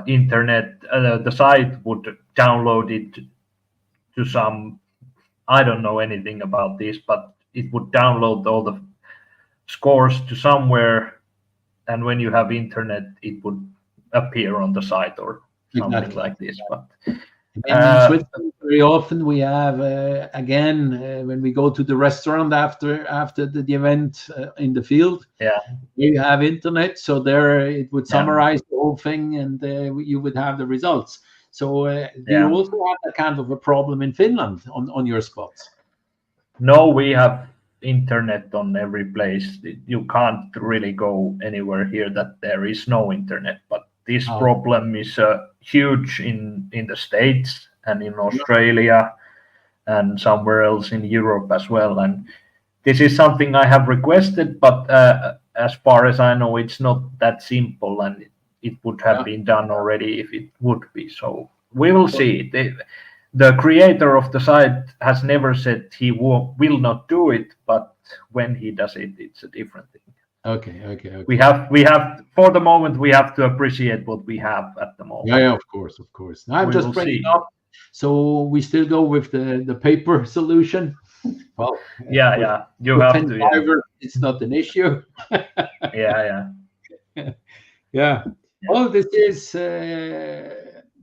Speaker 1: internet, the site would download it to some. I don't know anything about this, but it would download all the scores to somewhere, and when you have internet, it would appear on the site or something
Speaker 2: exactly.
Speaker 1: like this. But
Speaker 2: In
Speaker 1: uh,
Speaker 2: Switzerland, very often we have again when we go to the restaurant after the event in the field,
Speaker 1: yeah,
Speaker 2: you have internet, so there it would
Speaker 1: yeah,
Speaker 2: summarize the whole thing, and you would have the results. So do you
Speaker 1: yeah.
Speaker 2: also have that kind of a problem in Finland on your spots?
Speaker 1: No, we have internet on every place. You can't really go anywhere here that there is no internet. But this
Speaker 2: Oh,
Speaker 1: problem is huge in the States and in
Speaker 2: yeah.
Speaker 1: Australia and somewhere else in Europe as well. And this is something I have requested, but as far as I know, it's not that simple, and it would have been done already if it would be. So we will see. The creator of the site has never said he will not do it, but when he does it, it's a different thing.
Speaker 2: Okay.
Speaker 1: We have for the moment we have to appreciate what we have at the moment.
Speaker 2: Yeah, of course. I'm
Speaker 1: We
Speaker 2: just
Speaker 1: will
Speaker 2: bringing
Speaker 1: see.
Speaker 2: up. So we still go with the paper solution. Well,
Speaker 1: Yeah. You
Speaker 2: with
Speaker 1: have
Speaker 2: 10
Speaker 1: to. Yeah.
Speaker 2: drivers, it's not an issue.
Speaker 1: Yeah.
Speaker 2: Yeah. Well, this is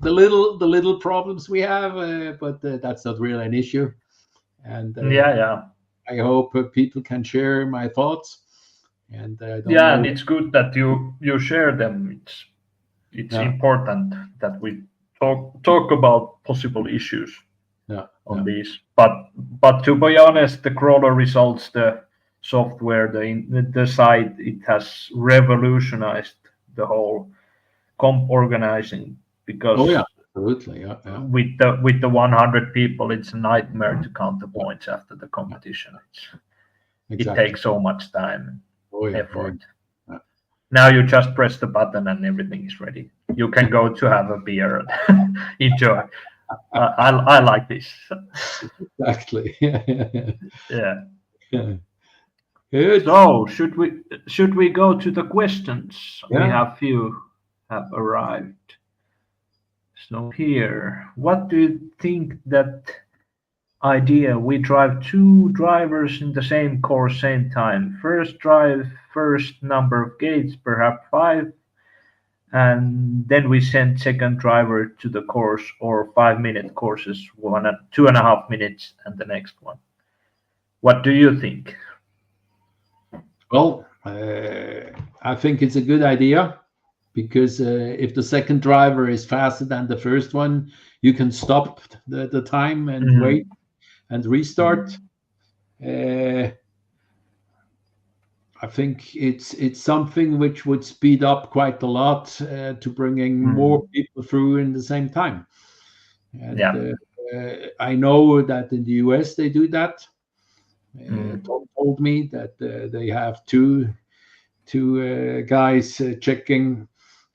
Speaker 2: the little problems we have, but that's not really an issue. And
Speaker 1: Yeah.
Speaker 2: I hope people can share my thoughts. And I don't
Speaker 1: Yeah, and
Speaker 2: know.
Speaker 1: it's good that you share them. It's
Speaker 2: Yeah,
Speaker 1: important that we talk about possible issues
Speaker 2: yeah,
Speaker 1: on these. But to be honest, the crawler results, the software, the site, it has revolutionized the whole comp organizing because
Speaker 2: Oh yeah, absolutely. Yeah.
Speaker 1: with the 100 people, it's a nightmare to count the points after the competition. It
Speaker 2: Exactly.
Speaker 1: takes so much time
Speaker 2: Oh
Speaker 1: and
Speaker 2: yeah.
Speaker 1: effort.
Speaker 2: Yeah.
Speaker 1: Now you just press the button and everything is ready. You can go to have a beer and enjoy. I like this.
Speaker 2: Exactly.
Speaker 1: Yeah.
Speaker 2: Good.
Speaker 1: So should we go to the questions? We
Speaker 2: Yeah.
Speaker 1: have few have arrived. So here, what do you think that idea? We drive two drivers in the same course, same time. First drive, first number of gates, perhaps 5, and then we send second driver to the course or 5-minute courses, 2.5 minutes, and the next one. What do you think?
Speaker 2: Well, I think it's a good idea because if the second driver is faster than the first one, you can stop the time and wait and restart. I think it's something which would speed up quite a lot to bringing more people through in the same time. And I know that in the US they do that. Tom told me that they have two guys checking,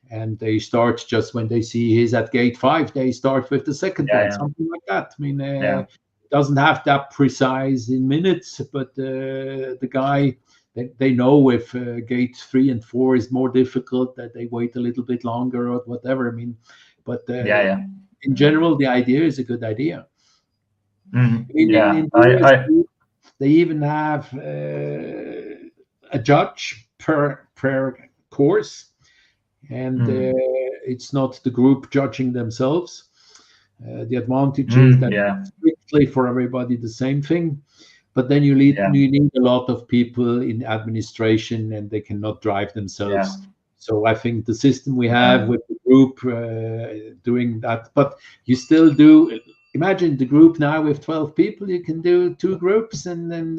Speaker 2: and they start just when they see he's at gate 5, they start with the second one, something like that. I mean, it doesn't have that precise in minutes, but the guy, they know if gate 3 and 4 is more difficult, that they wait a little bit longer or whatever. I mean, but in general, the idea is a good idea.
Speaker 1: Mm-hmm.
Speaker 2: In the US, they even have a judge per course, and it's not the group judging themselves. The advantage is that it's strictly for everybody the same thing, but then you need a lot of people in administration, and they cannot drive themselves. So I think the system we have with the group doing that, but you still do. Imagine the group now with 12 people. You can do 2 groups, and then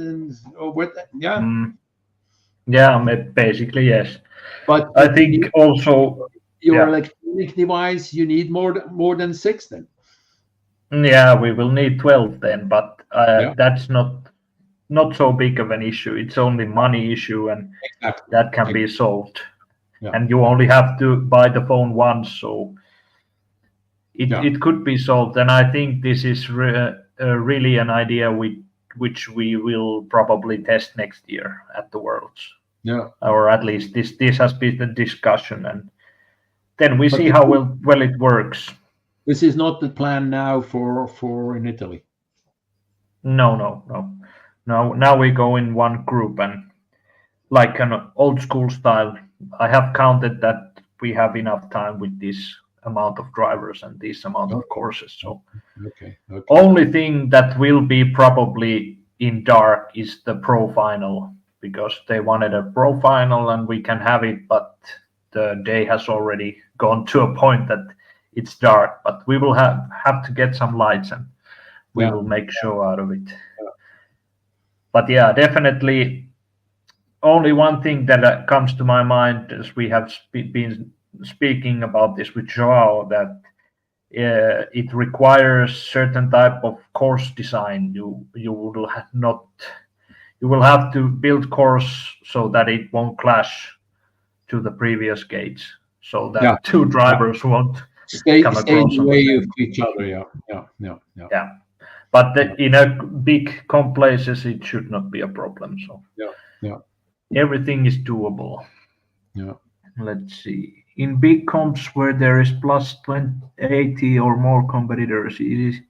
Speaker 1: basically yes.
Speaker 2: But
Speaker 1: I think also
Speaker 2: your electronic device, you need more than 6 then.
Speaker 1: Yeah, we will need 12 then, but
Speaker 2: Yeah.
Speaker 1: that's not so big of an issue. It's only money issue, and
Speaker 2: Exactly.
Speaker 1: that can be solved.
Speaker 2: Yeah.
Speaker 1: And you only have to buy the phone once, so it could be solved. And I think this is really an idea which we will probably test next year at the Worlds.
Speaker 2: Yeah.
Speaker 1: Or at least this has been the discussion, and then we
Speaker 2: But
Speaker 1: see how well it works.
Speaker 2: this is not the plan now for in Italy.
Speaker 1: No. Now we go in one group, and like an old school style. I have counted that we have enough time with this amount of drivers and this amount of courses. So
Speaker 2: Okay.
Speaker 1: only thing that will be probably in dark is the pro final, because they wanted a pro final and we can have it, but the day has already gone to a point that it's dark. But we will have to get some lights, and we will make show out of it. But yeah, definitely only one thing that comes to my mind as we have been speaking about this with Joao, that it requires certain type of course design. You will have to build course so that it won't clash to the previous gates, so that two drivers won't
Speaker 2: stay
Speaker 1: come
Speaker 2: in
Speaker 1: across
Speaker 2: the
Speaker 1: on
Speaker 2: way
Speaker 1: the
Speaker 2: of
Speaker 1: same.
Speaker 2: each other. Yeah.
Speaker 1: But in a big comp places, it should not be a problem. So everything is doable.
Speaker 2: Yeah.
Speaker 1: Let's see. In big comps where there is plus 80 or more competitors, is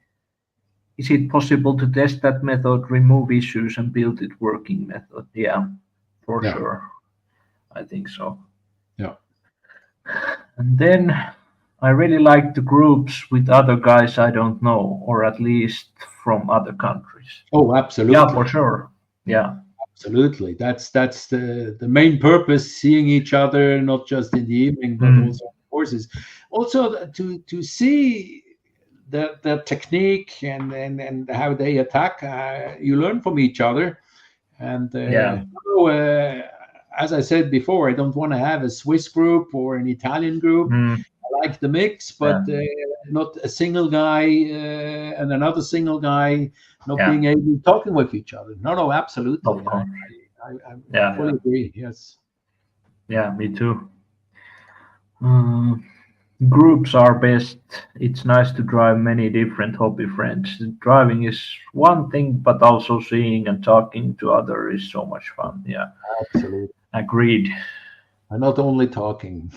Speaker 1: it possible to test that method, remove issues, and build it working method? Yeah, for sure. I think so.
Speaker 2: Yeah.
Speaker 1: And then I really like the groups with other guys I don't know, or at least from other countries.
Speaker 2: Oh, absolutely.
Speaker 1: Yeah, for sure. Yeah.
Speaker 2: Absolutely. That's the main purpose, seeing each other, not just in the evening, but also on courses. Also to see the technique and how they attack. You learn from each other. And as I said before, I don't want to have a Swiss group or an Italian group. I like the mix, but not a single guy and another single guy not being able to talking with each other. No, absolutely. I fully agree. Yes.
Speaker 1: Yeah, me too. Groups are best. It's nice to drive many different hobby friends. Driving is one thing, but also seeing and talking to others is so much fun. Yeah,
Speaker 2: absolutely.
Speaker 1: Agreed.
Speaker 2: And not only talking.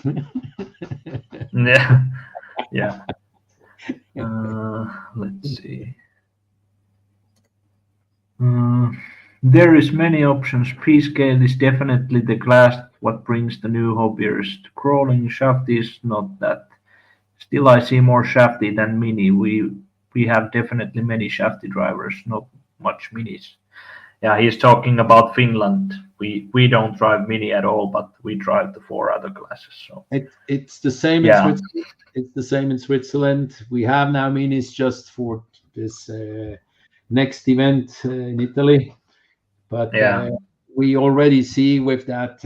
Speaker 1: Yeah. Let's see. There is many options. P-scale is definitely the class what brings the new hobbyers. Crawling shafty is not that. Still, I see more shafty than mini. We have definitely many shafty drivers, not much minis. Yeah, he's talking about Finland. We don't drive mini at all, but we drive the 4 other classes. So
Speaker 2: it's the same in Switzerland. It's the same in Switzerland. We have now minis just for this next event in Italy, but we already see with that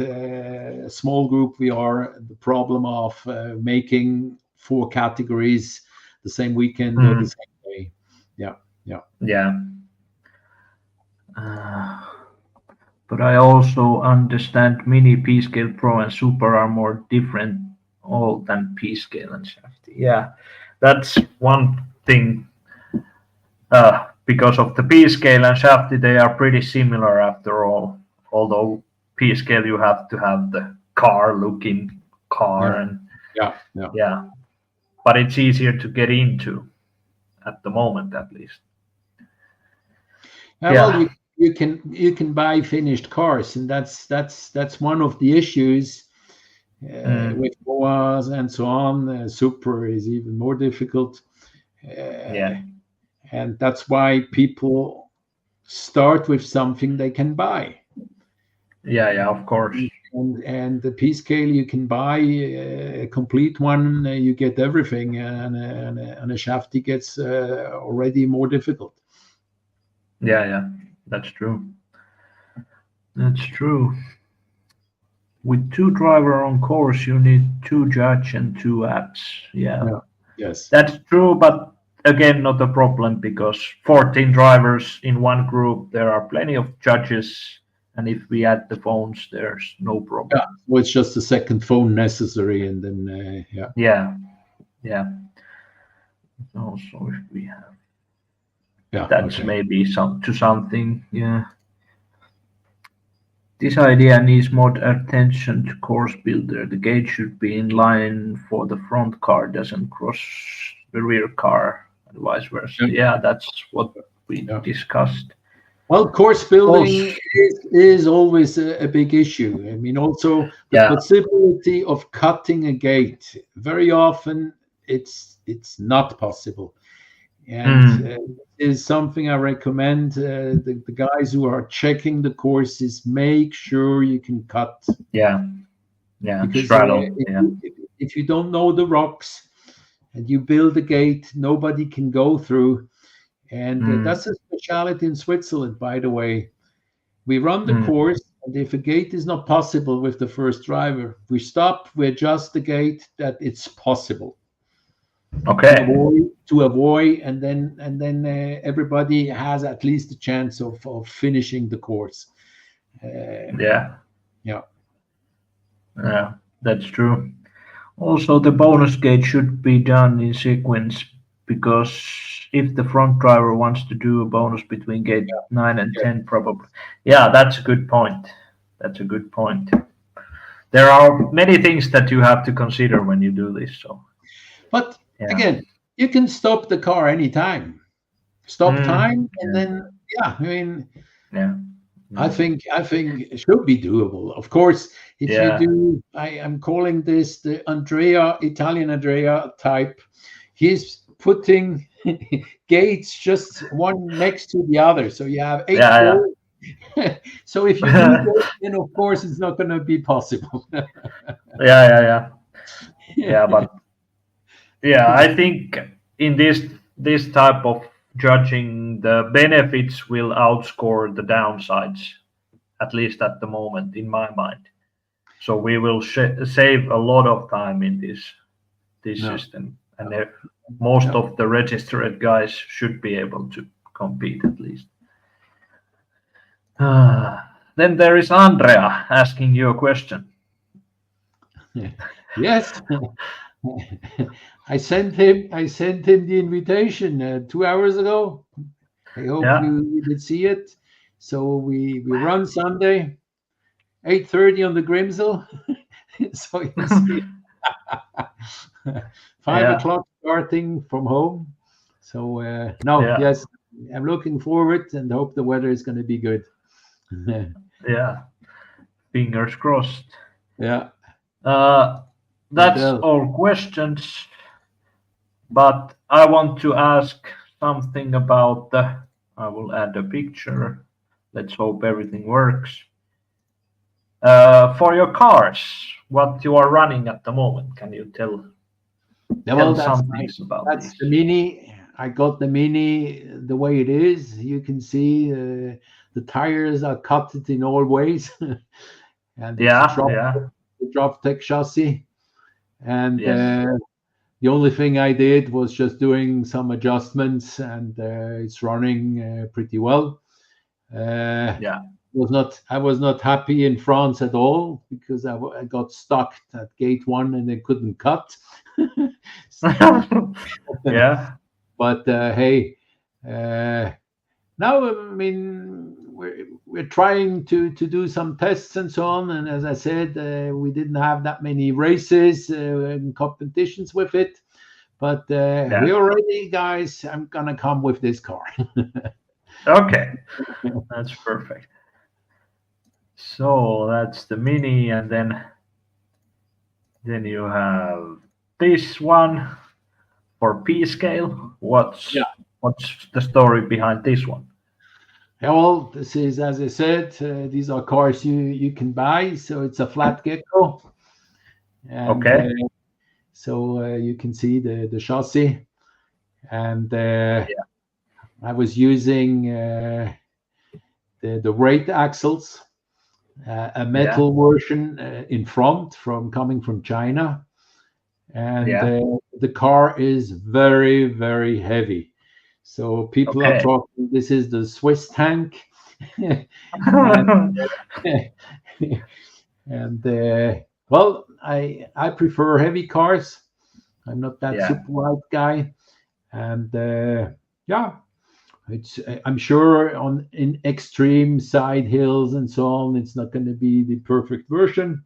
Speaker 2: small group we are the problem of making 4 categories the same weekend or the same day.
Speaker 1: Yeah. But I also understand mini P-scale Pro and Super are more different all than P-scale and shafty. Yeah, that's one thing. Because of the P-scale and shafty, they are pretty similar after all. Although P-scale, you have to have the car-looking car, and but it's easier to get into at the moment, at least.
Speaker 2: Well, you can buy finished cars, and that's one of the issues with Boas and so on. Super is even more difficult. And that's why people start with something they can buy.
Speaker 1: Yeah, of course.
Speaker 2: And the P-scale, you can buy a complete one. You get everything, and a shafty gets already more difficult.
Speaker 1: Yeah, that's true. That's true. with 2 driver on course, you need 2 judge and 2 apps. Yeah,
Speaker 2: Yes.
Speaker 1: that's true, but again, not a problem because 14 drivers in one group, there are plenty of judges, and if we add the phones, there's no problem.
Speaker 2: Yeah. So it's just a second phone necessary, and then
Speaker 1: Yeah. Also, if we have, that's
Speaker 2: okay.
Speaker 1: maybe something. Yeah. This idea needs more attention to course builder. The gate should be in line for the front car doesn't cross the rear car and vice versa. Yeah, that's what we discussed.
Speaker 2: Well, course building is always a big issue. I mean, also the possibility of cutting a gate. Very often, it's not possible, and is something I recommend the guys who are checking the courses. Make sure you can cut.
Speaker 1: Yeah,
Speaker 2: because
Speaker 1: straddle.
Speaker 2: If you don't know the rocks and you build a gate, nobody can go through. And that's a speciality in Switzerland, by the way. We run the course, and if a gate is not possible with the first driver, we stop, we adjust the gate that it's possible.
Speaker 1: Okay.
Speaker 2: To avoid, and then everybody has at least a chance of finishing the course.
Speaker 1: Yeah, that's true. Also, the bonus gate should be done in sequence because if the front driver wants to do a bonus between gate 9 and 10, probably. Yeah, that's a good point. There are many things that you have to consider when you do this.
Speaker 2: But again, you can stop the car anytime. Stop time, and then I think it should be doable. Of course, if you do, I'm calling this the Italian Andrea type. He's putting gates just one next to the other, so you have 8 balls. So if you do that, then of course it's not going to be possible.
Speaker 1: Yeah, but I think in this type of judging, the benefits will outscore the downsides, at least at the moment, in my mind. So we will save a lot of time in this system, and most of the registered guys should be able to compete at least. Then there is Andrea asking you a question.
Speaker 2: Yes. I sent him the invitation 2 hours ago. I hope you did see it. So we run Sunday, 8:30 on the Grimsel. So you see, 5 o'clock starting from home. So yes, I'm looking forward and hope the weather is going to be good.
Speaker 1: Fingers crossed. That's all questions, but I want to ask something about I will add a picture. Let's hope everything works. For your cars, what you are running at the moment, can you tell some things about
Speaker 2: that's this? The Mini. I got the Mini the way it is. You can see the tires are cut in all ways. And the drop tech chassis. And the only thing I did was just doing some adjustments, and it's running pretty well. I was not happy in France at all because I got stuck at gate 1 and I couldn't cut. But hey, now I mean we're trying to do some tests and so on. And as I said, we didn't have that many races and competitions with it. But we're ready, guys. I'm gonna come with this car.
Speaker 1: Okay, that's perfect. So that's the Mini, and then you have this one for P scale. What's the story behind this one?
Speaker 2: Well, this is, as I said, these are cars you can buy. So it's a flat gecko. And, so you can see the chassis. And I was using the rate axles a metal version in front coming from China, and the car is very, very heavy. So people are talking. This is the Swiss tank, and, well, I prefer heavy cars. I'm not that super light guy, and I'm sure in extreme side hills and so on, it's not going to be the perfect version,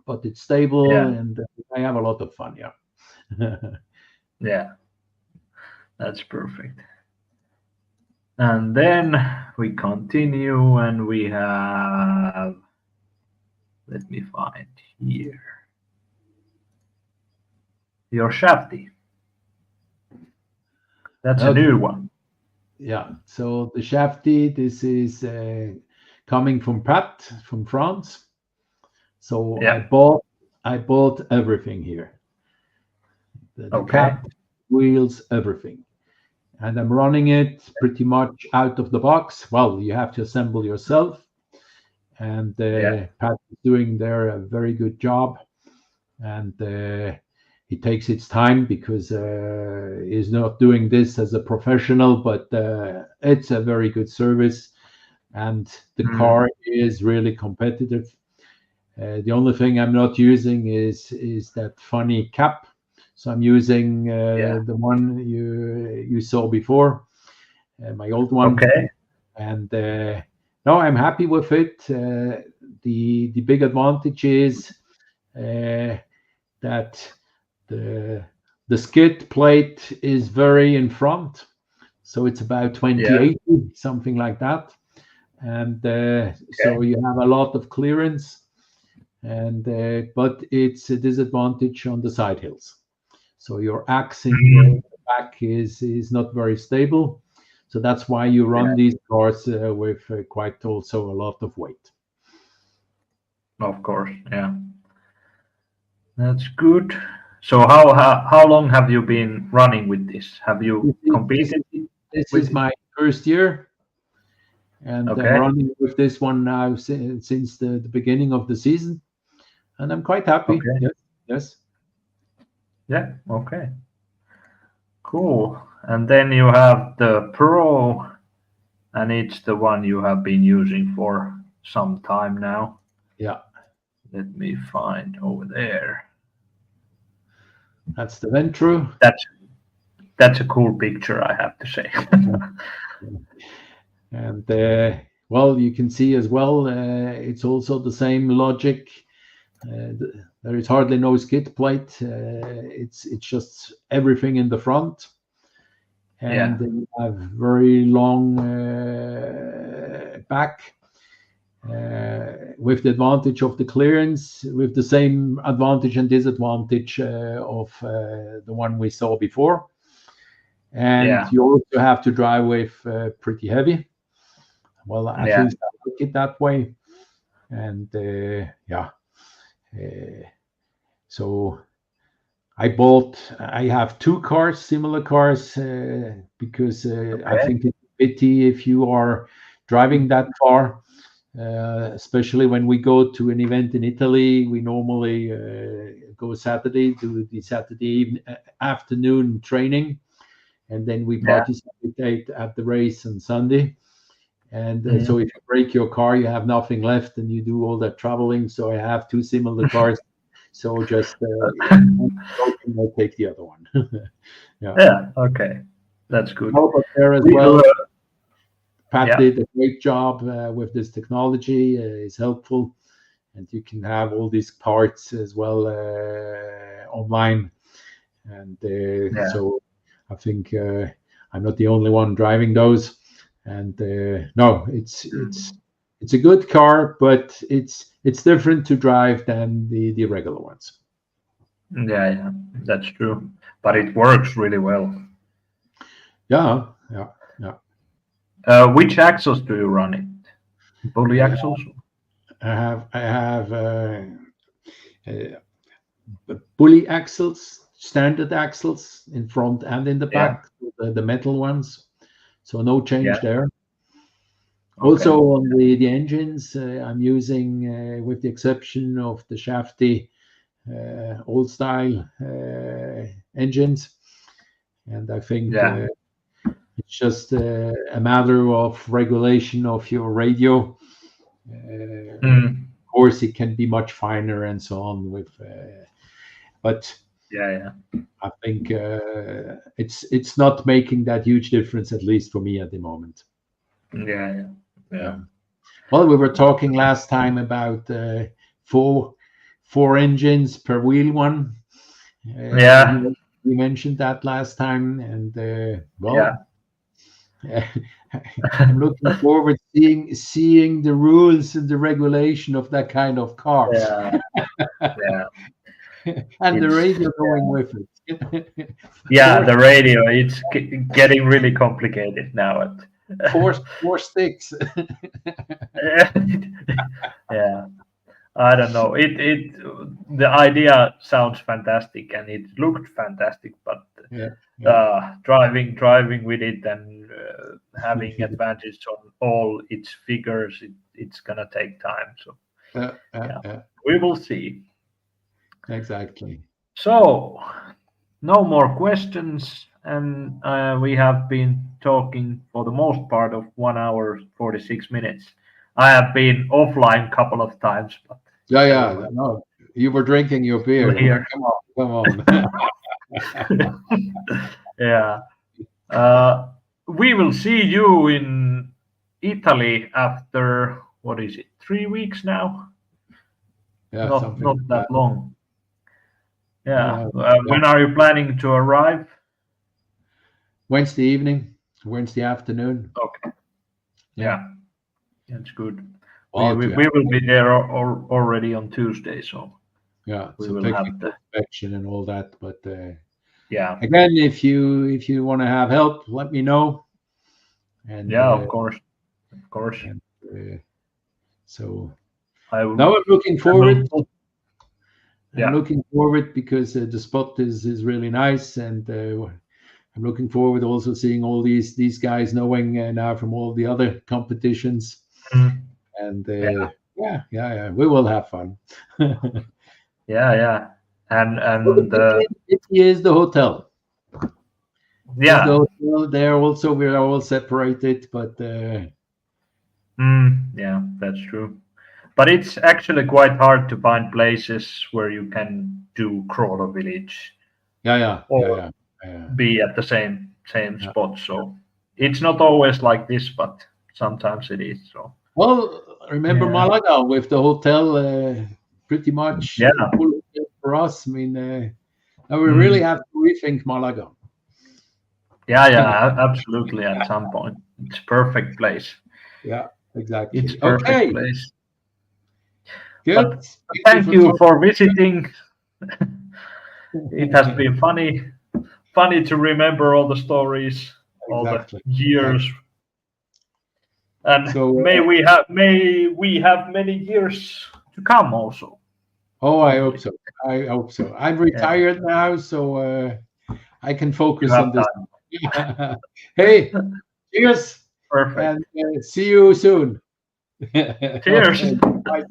Speaker 2: but it's stable and I have a lot of fun.
Speaker 1: Yeah, that's perfect. And then we continue, and we have. Let me find here. Your Shafty. That's a new one.
Speaker 2: Yeah. So the Shafty, this is coming from Pat from France. So I bought everything here. The cap, wheels, everything. And I'm running it pretty much out of the box. Well, you have to assemble yourself. And Pat is doing there a very good job. And it takes its time because he's not doing this as a professional, but it's a very good service. And the car is really competitive. The only thing I'm not using is that funny cap. So I'm using the one you saw before, my old one.
Speaker 1: Okay.
Speaker 2: And no, I'm happy with it. The big advantage is that the skid plate is very in front, so it's about 2080, something like that. And so you have a lot of clearance, and but it's a disadvantage on the side hills. So your axle back is not very stable. So that's why you run these cars with quite also a lot of weight.
Speaker 1: Of course, yeah. That's good. So how long have you been running with this? Have you competed?
Speaker 2: This is my first year, and I'm running with this one now since the beginning of the season, and I'm quite happy. Yes.
Speaker 1: Yeah. Okay. Cool. And then you have the Pro, and it's the one you have been using for some time now.
Speaker 2: Yeah.
Speaker 1: Let me find over there.
Speaker 2: That's the Ventru.
Speaker 1: That's a cool picture, I have to say.
Speaker 2: And well, you can see as well, it's also the same logic. There is hardly no skid plate. It's just everything in the front, and you have very long back. With the advantage of the clearance, with the same advantage and disadvantage of the one we saw before. And you also have to drive with pretty heavy. Well, at least I like it that way. And so I have two cars, similar cars, because I think it's a pity if you are driving that far. Especially when we go to an event in Italy, we normally go Saturday, do the Saturday afternoon training, and then we participate at the race on Sunday. And so if you break your car, you have nothing left, and you do all that traveling. So I have two similar cars. So just I'll take the other one.
Speaker 1: Okay, that's good.
Speaker 2: But there as well. Pat did a great job with this technology. It's helpful, and you can have all these parts as well online. And so I think I'm not the only one driving those. And no, it's a good car, but it's different to drive than the regular ones.
Speaker 1: Yeah, that's true. But it works really well.
Speaker 2: Yeah.
Speaker 1: Which axles do you run it? Bully axles?
Speaker 2: I have bully axles, standard axles in front and in the back, the metal ones. So no change there. Also on the engines, I'm using, with the exception of the Shafty old style engines, and I think it's just a matter of regulation of your radio. Of course, it can be much finer and so on with, but I think it's not making that huge difference, at least for me at the moment.
Speaker 1: Yeah.
Speaker 2: Well, we were talking last time about four engines per wheel one. You mentioned that last time, and I'm looking forward to seeing the rules and the regulation of that kind of cars. And the radio going with it.
Speaker 1: The radio, it's getting really complicated now.
Speaker 2: Four sticks.
Speaker 1: I don't know. The idea sounds fantastic and it looked fantastic, but driving with it and having advantage on all its figures, it's gonna take time. So we will see.
Speaker 2: Exactly.
Speaker 1: So no more questions, and we have been talking for the most part of 1 hour 46 minutes. I have been offline a couple of times, but
Speaker 2: no, you were drinking your beer.
Speaker 1: Here.
Speaker 2: Come on.
Speaker 1: We will see you in Italy after, what is it, 3 weeks now? Not that long. When are you planning to arrive?
Speaker 2: Wednesday evening, Wednesday afternoon.
Speaker 1: Okay. Yeah. That's good.
Speaker 2: Well,
Speaker 1: we will be there already on Tuesday, so we will have the
Speaker 2: inspection and all that. But
Speaker 1: again,
Speaker 2: if you want to have help, let me know. And
Speaker 1: of course.
Speaker 2: And, so
Speaker 1: now
Speaker 2: I'm looking forward. I'm looking forward because the spot is really nice, and I'm looking forward also seeing all these guys, knowing now from all the other competitions. And we will have fun.
Speaker 1: And
Speaker 2: it is the hotel.
Speaker 1: The
Speaker 2: hotel there also, we are all separated, but
Speaker 1: that's true. But it's actually quite hard to find places where you can do crawler village. Be at the same spot. So it's not always like this, but sometimes it is. So
Speaker 2: remember Malaga with the hotel, pretty much full for us. I mean, now we really have to rethink Malaga.
Speaker 1: Absolutely. At some point, it's a perfect place.
Speaker 2: Yeah, exactly.
Speaker 1: It's a perfect place.
Speaker 2: Good.
Speaker 1: But thank you for visiting. It has been funny to remember all the stories, all the years, and may we have many years to come also.
Speaker 2: I hope so. I'm retired now, so I can focus on this. Hey, cheers.
Speaker 1: Perfect.
Speaker 2: And see you soon.
Speaker 1: Cheers.
Speaker 2: Bye.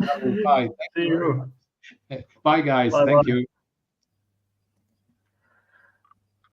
Speaker 1: See you.
Speaker 2: Bye, guys.
Speaker 1: Bye.
Speaker 2: Thank you.